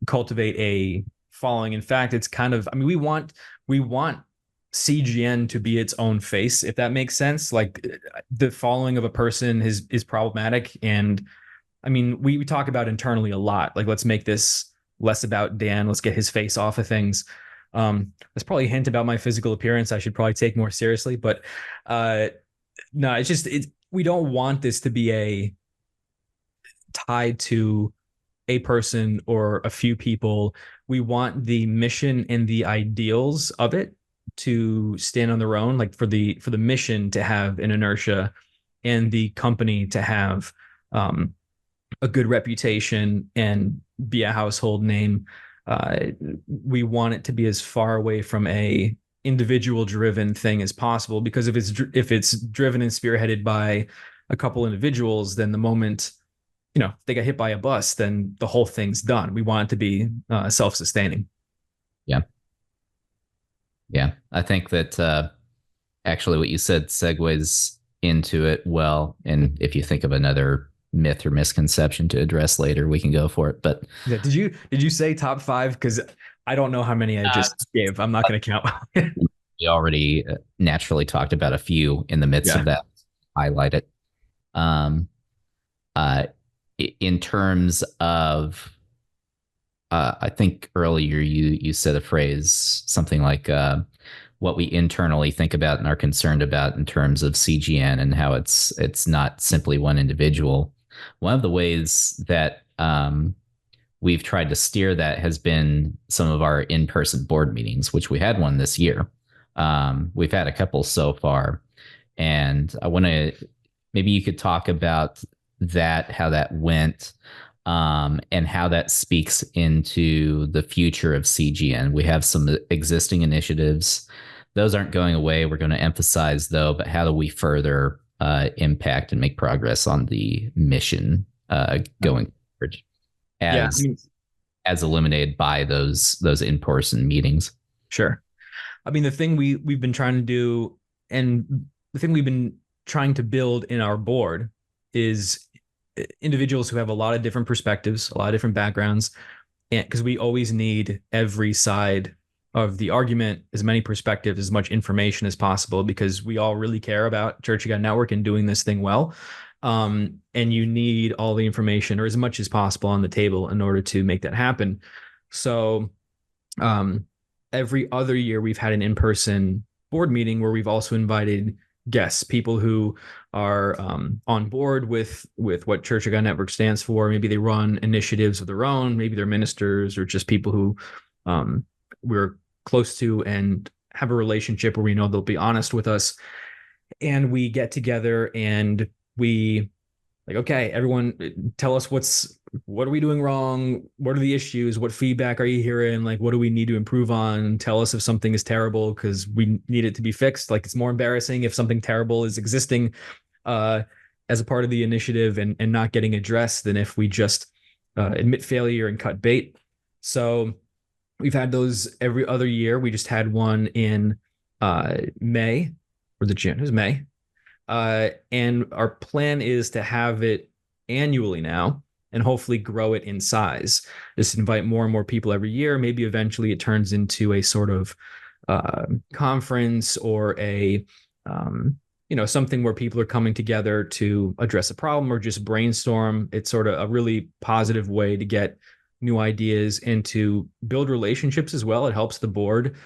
cultivate a following. In fact, it's kind of, I mean, we want CGN to be its own face, if that makes sense. Like the following of a person is problematic. And I mean, we talk about internally a lot. Like, let's make this less about Dan. Let's get his face off of things. That's probably a hint about my physical appearance. I should probably take more seriously, but uh, no, it's we don't want this to be a tied to a person or a few people. We want the mission and the ideals of it to stand on their own, like for the mission to have an inertia and the company to have um, a good reputation and be a household name. We want it to be as far away from a individual driven thing as possible, because if it's driven and spearheaded by a couple individuals, then the moment they got hit by a bus, then the whole thing's done. We want it to be self-sustaining. Yeah. Yeah. I think that actually what you said segues into it well. And if you think of another myth or misconception to address later, we can go for it. But Yeah, did you say top five? Because I don't know how many I just gave. I'm not going to count. we already naturally talked about a few in the midst Yeah. of that. Highlight it. Um, uh, in terms of, I think earlier you said a phrase something like what we internally think about and are concerned about in terms of CGN and how it's not simply one individual. One of the ways that we've tried to steer that has been some of our in-person board meetings, which we had one this year. We've had a couple so far, and I want to maybe you could talk about that, how that went, and how that speaks into the future of CGN. We have some existing initiatives. Those aren't going away. We're going to emphasize, though, but how do we further impact and make progress on the mission going forward Yeah. I as mean, as eliminated by those in-person meetings? sure. I mean, the thing we've been trying to do, and the thing we've been trying to build in our board, is individuals who have a lot of different perspectives, a lot of different backgrounds, and because we always need every side of the argument, as many perspectives, as much information as possible, because we all really care about Church You Got Network and doing this thing well. And you need all the information or as much as possible on the table in order to make that happen. So every other year we've had an in-person board meeting where we've also invited guests, people who are on board with what Church of God Network stands for. Maybe they run initiatives of their own. Maybe they're ministers or just people who we're close to and have a relationship where we know they'll be honest with us. And we get together and we like, okay, everyone tell us what are we doing wrong? What are the issues? What feedback are you hearing? Like, what do we need to improve on? Tell us if something is terrible because we need it to be fixed. Like, it's more embarrassing if something terrible is existing uh, as a part of the initiative and not getting addressed than if we just admit failure and cut bait. So we've had those every other year. We just had one in May or the June. It was May. And our plan is to have it annually now and hopefully grow it in size. Just invite more and more people every year. Maybe eventually it turns into a sort of conference or a something where people are coming together to address a problem or just brainstorm. It's sort of a really positive way to get new ideas and to build relationships as well. It helps the board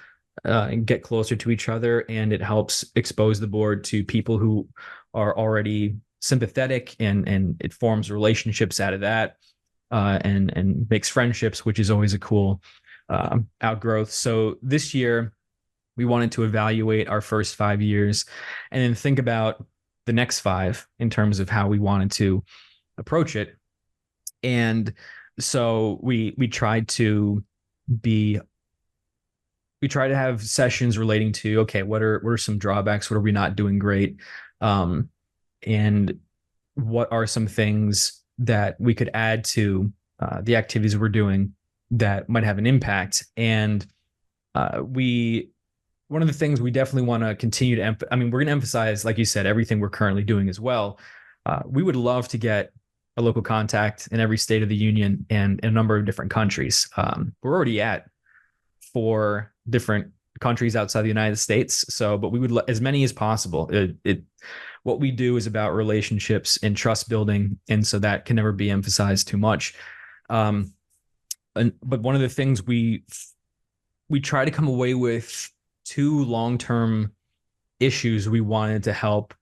and get closer to each other, and it helps expose the board to people who are already sympathetic, and it forms relationships out of that, and makes friendships, which is always a cool outgrowth. So this year we wanted to evaluate our first 5 years and then think about the next five in terms of how we wanted to approach it. And so we tried to be we try to have sessions relating to, okay, what are some drawbacks? What are we not doing great? And what are some things that we could add to the activities we're doing that might have an impact? And one of the things we definitely want to continue to we're going to emphasize, like you said, everything we're currently doing as well. We would love to get a local contact in every state of the union and in a number of different countries. We're already at 4 different countries outside the United States. So, but we would as many as possible. What we do is about relationships and trust building, and so that can never be emphasized too much. But one of the things we try to come away with 2 long-term issues we wanted to help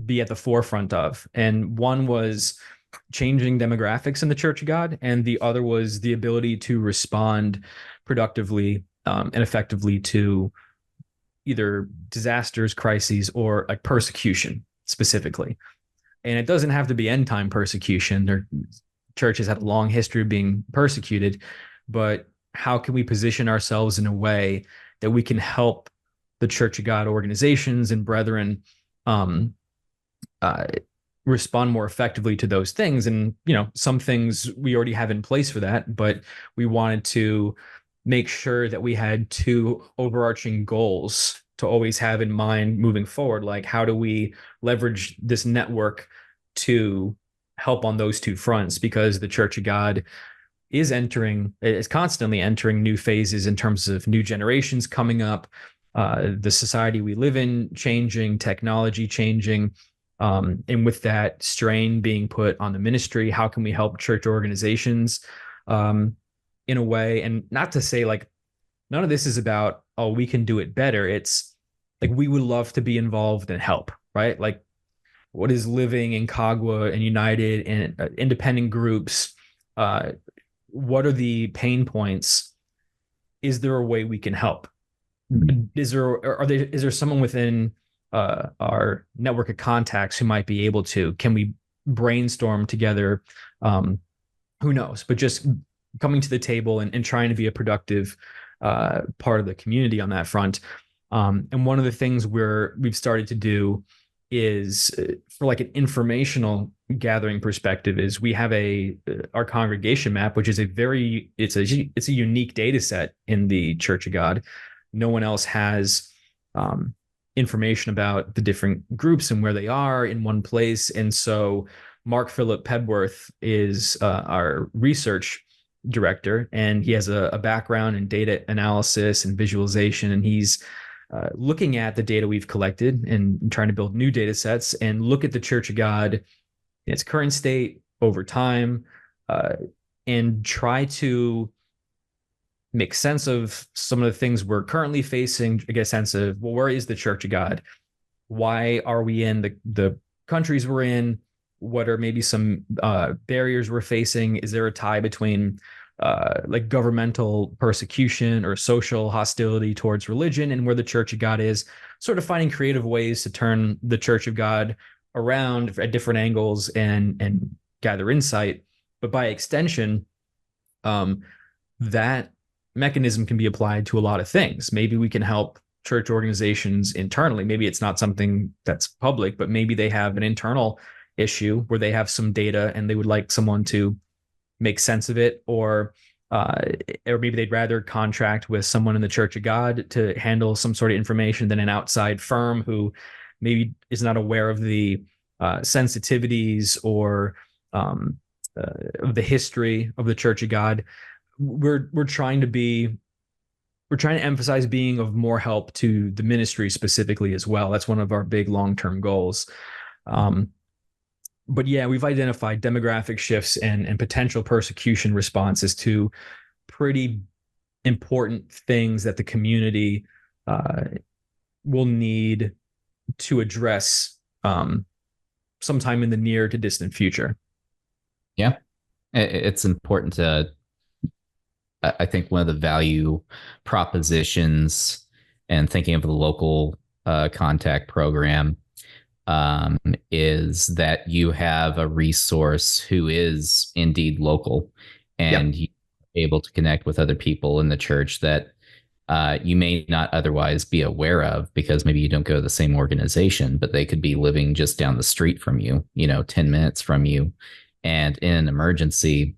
be at the forefront of, and one was changing demographics in the Church of God, and the other was the ability to respond productively and effectively to either disasters, crises, or like persecution specifically. And it doesn't have to be end time persecution. Their churches had a long history of being persecuted, but how can we position ourselves in a way that we can help the Church of God organizations and brethren respond more effectively to those things? And some things we already have in place for that, but we wanted to make sure that we had 2 overarching goals to always have in mind moving forward. Like, how do we leverage this network to help on those 2 fronts? Because the Church of God is constantly entering new phases in terms of new generations coming up, the society we live in changing, technology changing, and with that strain being put on the ministry, how can we help church organizations in a way? And not to say like none of this is about, oh, we can do it better. It's like we would love to be involved and help, right? Like, what is living in Cagua and United and independent groups? What are the pain points? Is there a way we can help? Is there someone within our network of contacts who might be able to? Can we brainstorm together? Who knows? But just coming to the table and trying to be a productive part of the community on that front. And one of the things we've started to do is, for like an informational gathering perspective, is we have our congregation map, which is it's a unique data set in the Church of God. No one else has information about the different groups and where they are in one place. And so Mark Philip Pedworth is our research director, and he has a background in data analysis and visualization, and he's looking at the data we've collected and trying to build new data sets and look at the Church of God in its current state over time, and try to make sense of some of the things we're currently facing, get a sense of, well, where is the Church of God? Why are we in the countries we're in? What are maybe some barriers we're facing? Is there a tie between like governmental persecution or social hostility towards religion and where the Church of God is? Sort of finding creative ways to turn the Church of God around at different angles and gather insight But by extension, um, that mechanism can be applied to a lot of things. Maybe we can help church organizations internally. Maybe it's not something that's public, but maybe they have an internal issue where they have some data and they would like someone to make sense of it, uh, or maybe they'd rather contract with someone in the Church of God to handle some sort of information than an outside firm who maybe is not aware of the sensitivities or of the history of the Church of God. We're trying to be we're trying to emphasize being of more help to the ministry specifically as well. That's one of our big long-term goals. Um, but yeah, we've identified demographic shifts and potential persecution responses to pretty important things that the community uh, will need to address sometime in the near to distant future. Yeah, it's important to, I think one of the value propositions and thinking of the local contact program is that you have a resource who is indeed local Yep. and you able to connect with other people in the church that you may not otherwise be aware of because maybe you don't go to the same organization, but they could be living just down the street from you, 10 minutes from you. And in an emergency,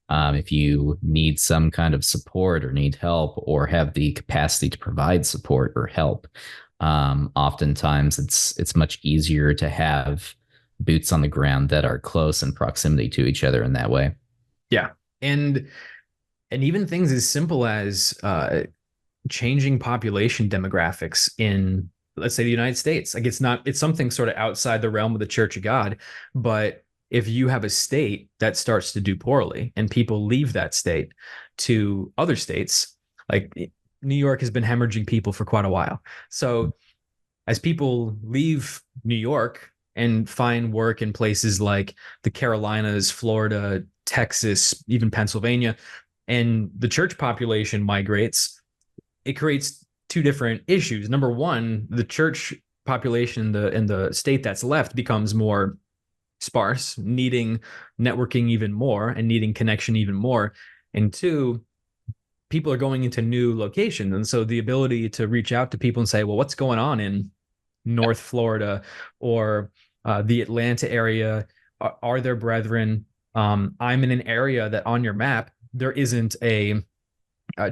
if you need some kind of support or need help or have the capacity to provide support or help, oftentimes it's much easier to have boots on the ground that are close in proximity to each other in that way. Yeah. And even things as simple as changing population demographics in, let's say, the United States. Like it's something sort of outside the realm of the Church of God, but if you have a state that starts to do poorly and people leave that state to other states, like New York has been hemorrhaging people for quite a while. So as people leave New York and find work in places like the Carolinas, Florida, Texas, even Pennsylvania, and the church population migrates, it creates two different issues. Number one, the church population in the state that's left becomes more sparse, needing networking even more and needing connection even more. And two, people are going into new locations. And so the ability to reach out to people and say, well, what's going on in North Florida or the Atlanta area? Are there brethren? I'm in an area that on your map, there isn't a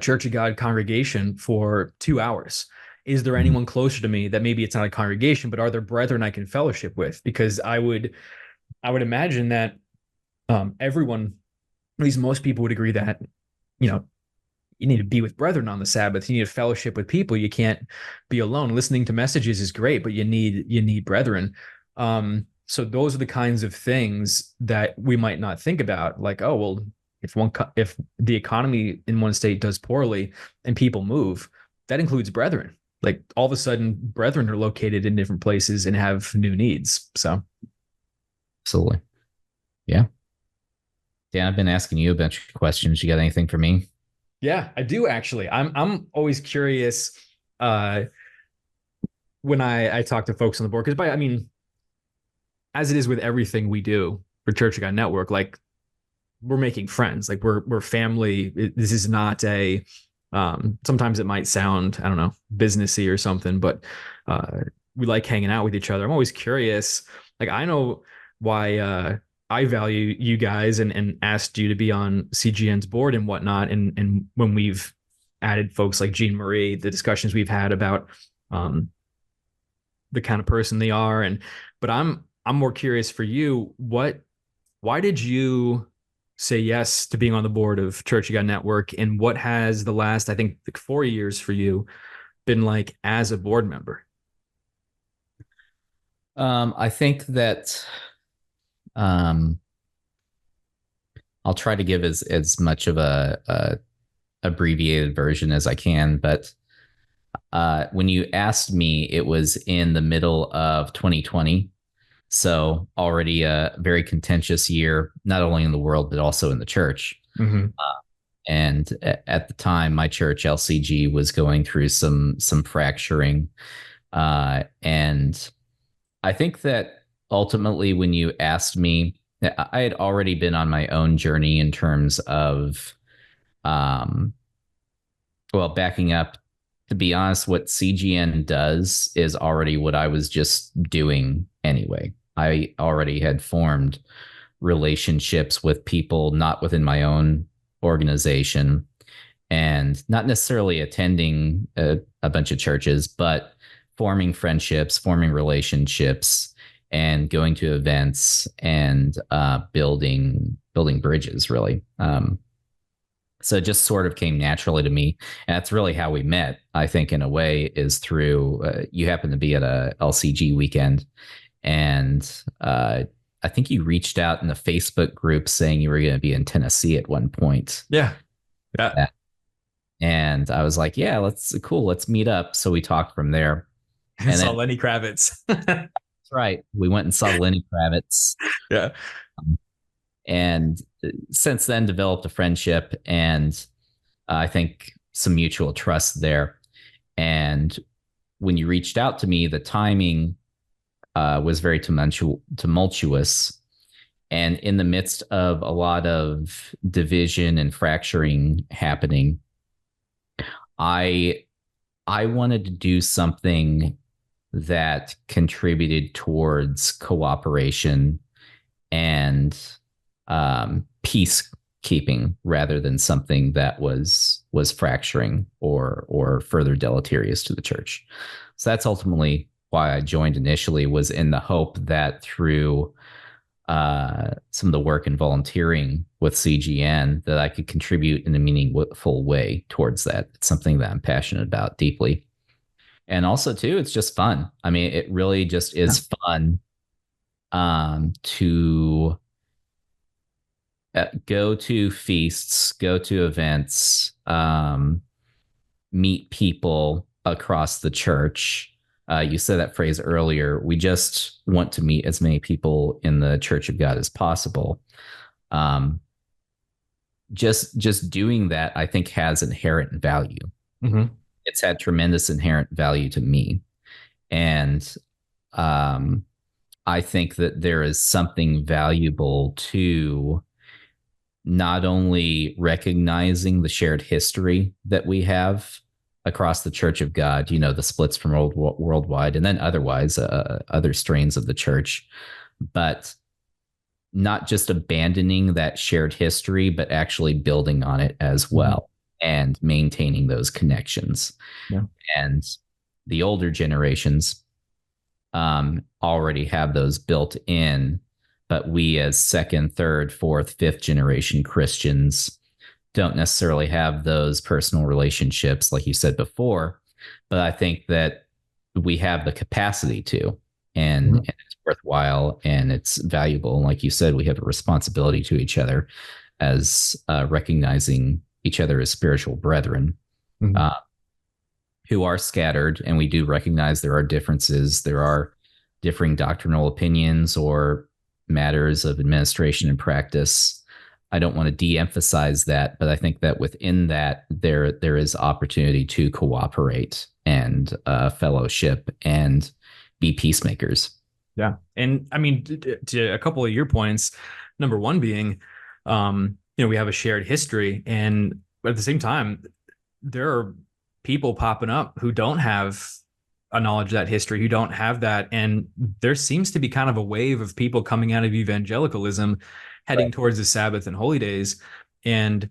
Church of God congregation for 2 hours. Is there anyone closer to me that maybe it's not a congregation, but are there brethren I can fellowship with? Because I would imagine that everyone, at least most people, would agree that you know you need to be with brethren on the Sabbath. You need a fellowship with people. You can't be alone. Listening to messages is great, but you need brethren. So those are the kinds of things that we might not think about. Like, oh well, if the economy in one state does poorly and people move, that includes brethren. Like all of a sudden, brethren are located in different places and have new needs. So Absolutely. Yeah. Dan, I've been asking you a bunch of questions. You got anything for me? yeah, I do actually. I'm always curious uh, when I talk to folks on the board because I mean, as it is with everything we do for Church of God Network, like we're making friends, like we're family. This is not a sometimes it might sound, I don't know, businessy or something, but uh we like hanging out with each other. I'm always curious. Like I know why I value you guys and asked you to be on CGN's board and whatnot. And when we've added folks like Jean Marie, the discussions we've had about um the kind of person they are. And but I'm more curious for you, why did you say yes to being on the board of Church of God Network? And what has the last, I think, like 4 years for you been like as a board member? I think that um, I'll try to give as much of a abbreviated version as I can. But when you asked me, it was in the middle of 2020. So already a very contentious year, not only in the world, but also in the church. Mm-hmm. And at the time, my church, LCG, was going through some fracturing. And I think that ultimately, when you asked me, I had already been on my own journey in terms of, um, well, backing up. To be honest, what CGN does is already what I was just doing anyway. I already had formed relationships with people not within my own organization and not necessarily attending a bunch of churches, but forming friendships, forming relationships, and going to events and building bridges. Really, so it just sort of came naturally to me, and that's really how we met. I think in a way is through you happened to be at a LCG weekend, and I think you reached out in the Facebook group saying you were going to be in Tennessee at one point. Yeah. Yeah. And I was like, yeah, let's meet up. So we talked from there. I And saw then Lenny Kravitz. that's right. We went and saw Lenny Kravitz. Yeah. And since then developed a friendship and I think some mutual trust there. And when you reached out to me, the timing was very tumultuous. And in the midst of a lot of division and fracturing happening, I I wanted to do something that contributed towards cooperation and peacekeeping rather than something that was fracturing or further deleterious to the church. So that's ultimately why I joined initially, was in the hope that through some of the work and volunteering with CGN that I could contribute in a meaningful way towards that. It's something that I'm passionate about deeply. And also too, it's just fun. I mean, it really just is fun to go to feasts, go to events, meet people across the church. You said that phrase earlier. We just want to meet as many people in the Church of God as possible. Just doing that, I think, has inherent value. Mm-hmm. It's had tremendous inherent value to me, and I think that there is something valuable to not only recognizing the shared history that we have across the Church of God, you know, the splits from worldwide and then otherwise other strains of the church, but not just abandoning that shared history, but actually building on it as well and maintaining those connections. Yeah. And the older generations already have those built in, but we as second, third, fourth, fifth generation Christians don't necessarily have those personal relationships, like you said before. But I think that we have the capacity to, and it's worthwhile and it's valuable. And like you said, we have a responsibility to each other as recognizing each other as spiritual brethren who are scattered. And we do recognize there are differences. There are differing doctrinal opinions or matters of administration and practice. I don't want to de-emphasize that, but I think that within that there is opportunity to cooperate and fellowship and be peacemakers. Yeah. And I mean, to a couple of your points, number one being, we have a shared history, and at the same time, there are people popping up who don't have a knowledge of that history, who don't have that. And there seems to be kind of a wave of people coming out of evangelicalism heading towards the Sabbath and holy days. And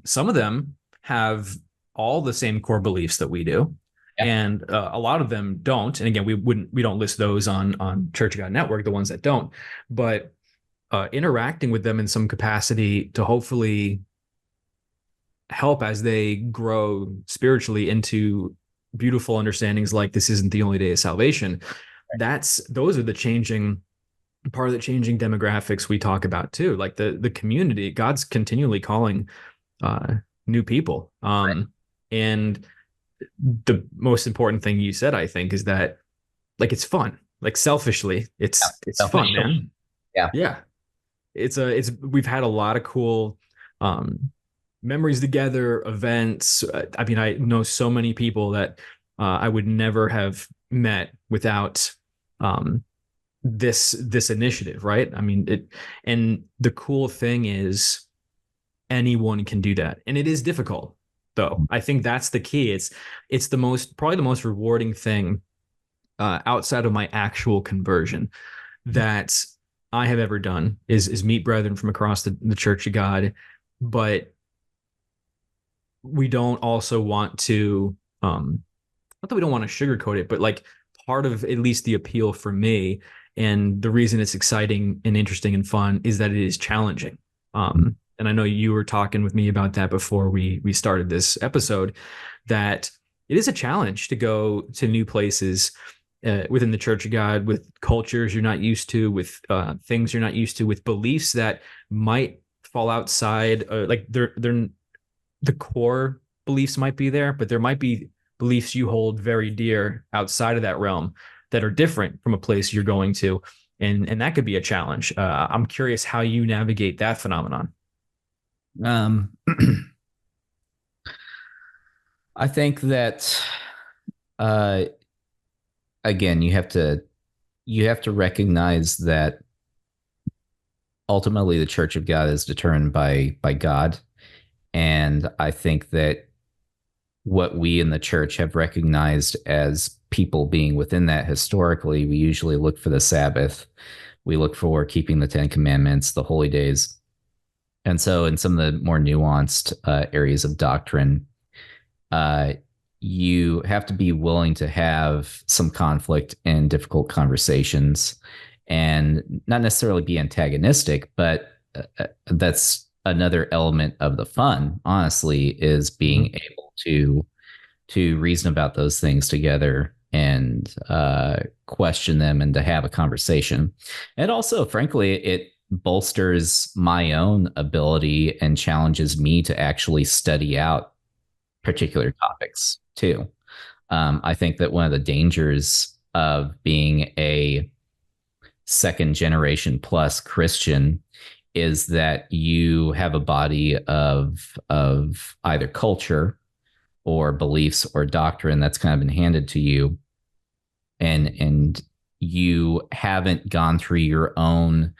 some of them have all the same core beliefs that we do. Yeah. And a lot of them don't. And again, we don't list those on Church of God Network, the ones that don't, but interacting with them in some capacity to hopefully help as they grow spiritually into beautiful understandings like this isn't the only day of salvation. Those are the changing part of the changing demographics we talk about too, like the community. God's continually calling new people. And the most important thing you said, I think, is that like it's fun. Like selfishly, it's fun, man. Yeah. We've had a lot of cool memories together, events. I mean, I know so many people that I would never have met without this initiative, right? I mean, it, and the cool thing is anyone can do that. And it is difficult though. I think that's the key. It's the most, probably the most rewarding thing outside of my actual conversion that I have ever done is meet brethren from across the Church of God. But we don't also want to not that we don't want to sugarcoat it, but like part of at least the appeal for me and the reason it's exciting and interesting and fun is that it is challenging. And I know you were talking with me about that before we started this episode, that it is a challenge to go to new places within the Church of God, with cultures you're not used to, with things you're not used to, with beliefs that might fall outside. Like they're the core beliefs might be there, but there might be beliefs you hold very dear outside of that realm that are different from a place you're going to, and that could be a challenge. I'm curious how you navigate that phenomenon. Um, I think that uh, again, you have to recognize that ultimately the Church of God is determined by God, and I think that what we in the church have recognized as people being within that historically, we usually look for the Sabbath, we look for keeping the Ten Commandments, the holy days, and so in some of the more nuanced areas of doctrine, uh, you have to be willing to have some conflict and difficult conversations and not necessarily be antagonistic, but that's another element of the fun, honestly, is being Mm-hmm. able to reason about those things together and question them and to have a conversation. And also, frankly, it bolsters my own ability and challenges me to actually study out particular topics too. I think that one of the dangers of being a second generation plus Christian is that you have a body of either culture or beliefs or doctrine that's kind of been handed to you, and you haven't gone through your own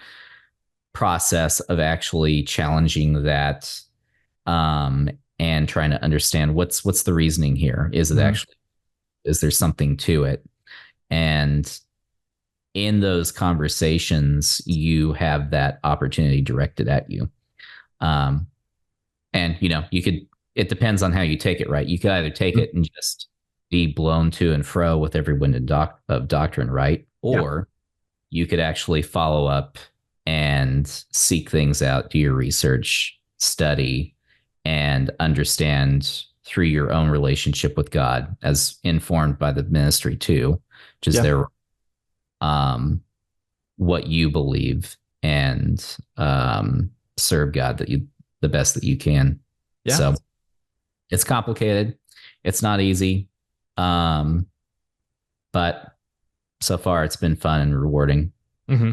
process of actually challenging that, um, and trying to understand what's the reasoning here. Is it Mm-hmm. actually, is there something to it? And in those conversations, you have that opportunity directed at you. Um, and you could, it depends on how you take it, right? You could either take it and just be blown to and fro with every wind of doctrine, right? Yeah. Or you could actually follow up and seek things out, do your research, study, and understand through your own relationship with God, as informed by the ministry too, which is Yeah. their what you believe, and serve God the best that you can. Yeah. So it's complicated. It's not easy. Um, but so far it's been fun and rewarding. Mm-hmm.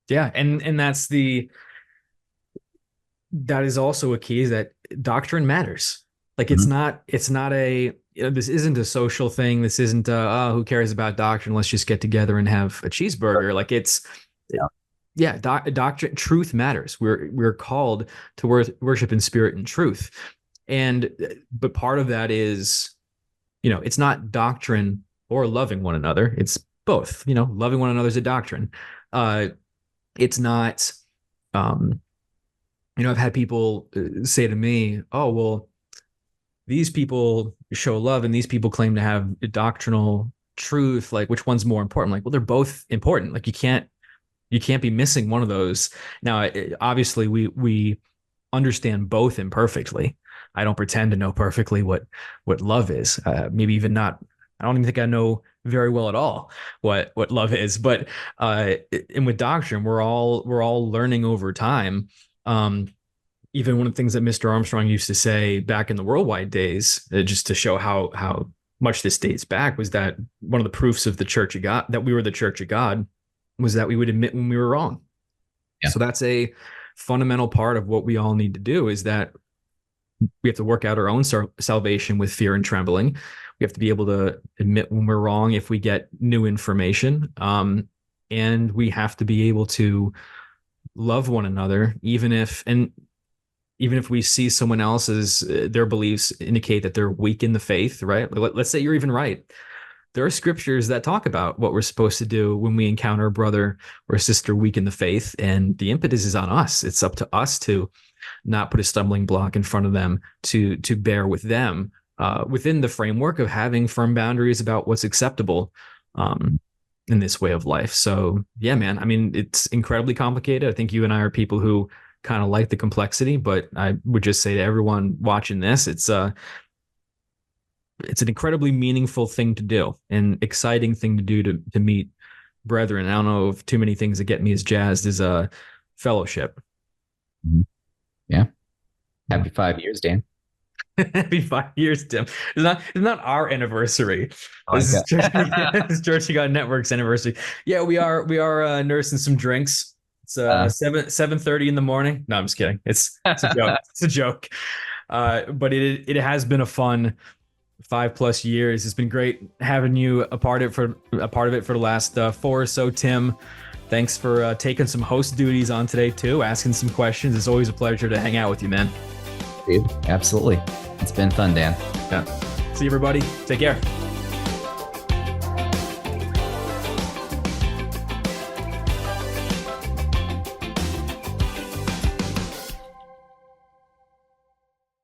Yeah. And that is also a key, is that doctrine matters. Like Mhm. it's not a, this isn't a social thing. This isn't oh, who cares about doctrine? Let's just get together and have a cheeseburger. Like Yeah. yeah, doctrine, truth matters. We're called to worship in spirit and truth. And but part of that is, it's not doctrine or loving one another. It's both. Loving one another is a doctrine. Uh, it's not I've had people say to me, "Oh, well, these people show love and these people claim to have a doctrinal truth. Like, which one's more important?" I'm like, well, they're both important. Like, you can't be missing one of those. Now, obviously, we understand both imperfectly. I don't pretend to know perfectly what love is. Maybe even not. I don't even think I know very well at all what love is. But and with doctrine, we're all learning over time. Um, Even one of the things that Mr. Armstrong used to say back in the worldwide days, just to show how much this dates back, was that one of the proofs of the Church of God, that we were the Church of God, was that we would admit when we were wrong. Yeah. So that's a fundamental part of what we all need to do, is that we have to work out our own salvation with fear and trembling. We have to be able to admit when we're wrong if we get new information. and we have to be able to love one another, even if we see someone else's their beliefs indicate that they're weak in the faith, right? Let's say you're even right. There are scriptures that talk about what we're supposed to do when we encounter a brother or a sister weak in the faith, and the impetus is on us. It's up to us to not put a stumbling block in front of them, to bear with them within the framework of having firm boundaries about what's acceptable in this way of life. So yeah, man, I mean, it's incredibly complicated. I think you and I are people who kind of like the complexity, but I would just say to everyone watching this, it's an incredibly meaningful thing to do, an exciting thing to do, to meet brethren. I don't know if too many things that get me as jazzed as a fellowship. Yeah. Happy 5 years, Dan. Happy 5 years, Tim. It's not our anniversary. This is Church You Got Network's anniversary. Yeah, we are nursing some drinks. It's 7:30 in the morning. No, I'm just kidding. It's a joke. It's a joke. But it has been a fun 5+ years. It's been great having you a part of it for the last 4 or so, Tim. Thanks for taking some host duties on today too, asking some questions. It's always a pleasure to hang out with you, man. Dude, absolutely. It's been fun, Dan. Yeah. See you, everybody. Take care.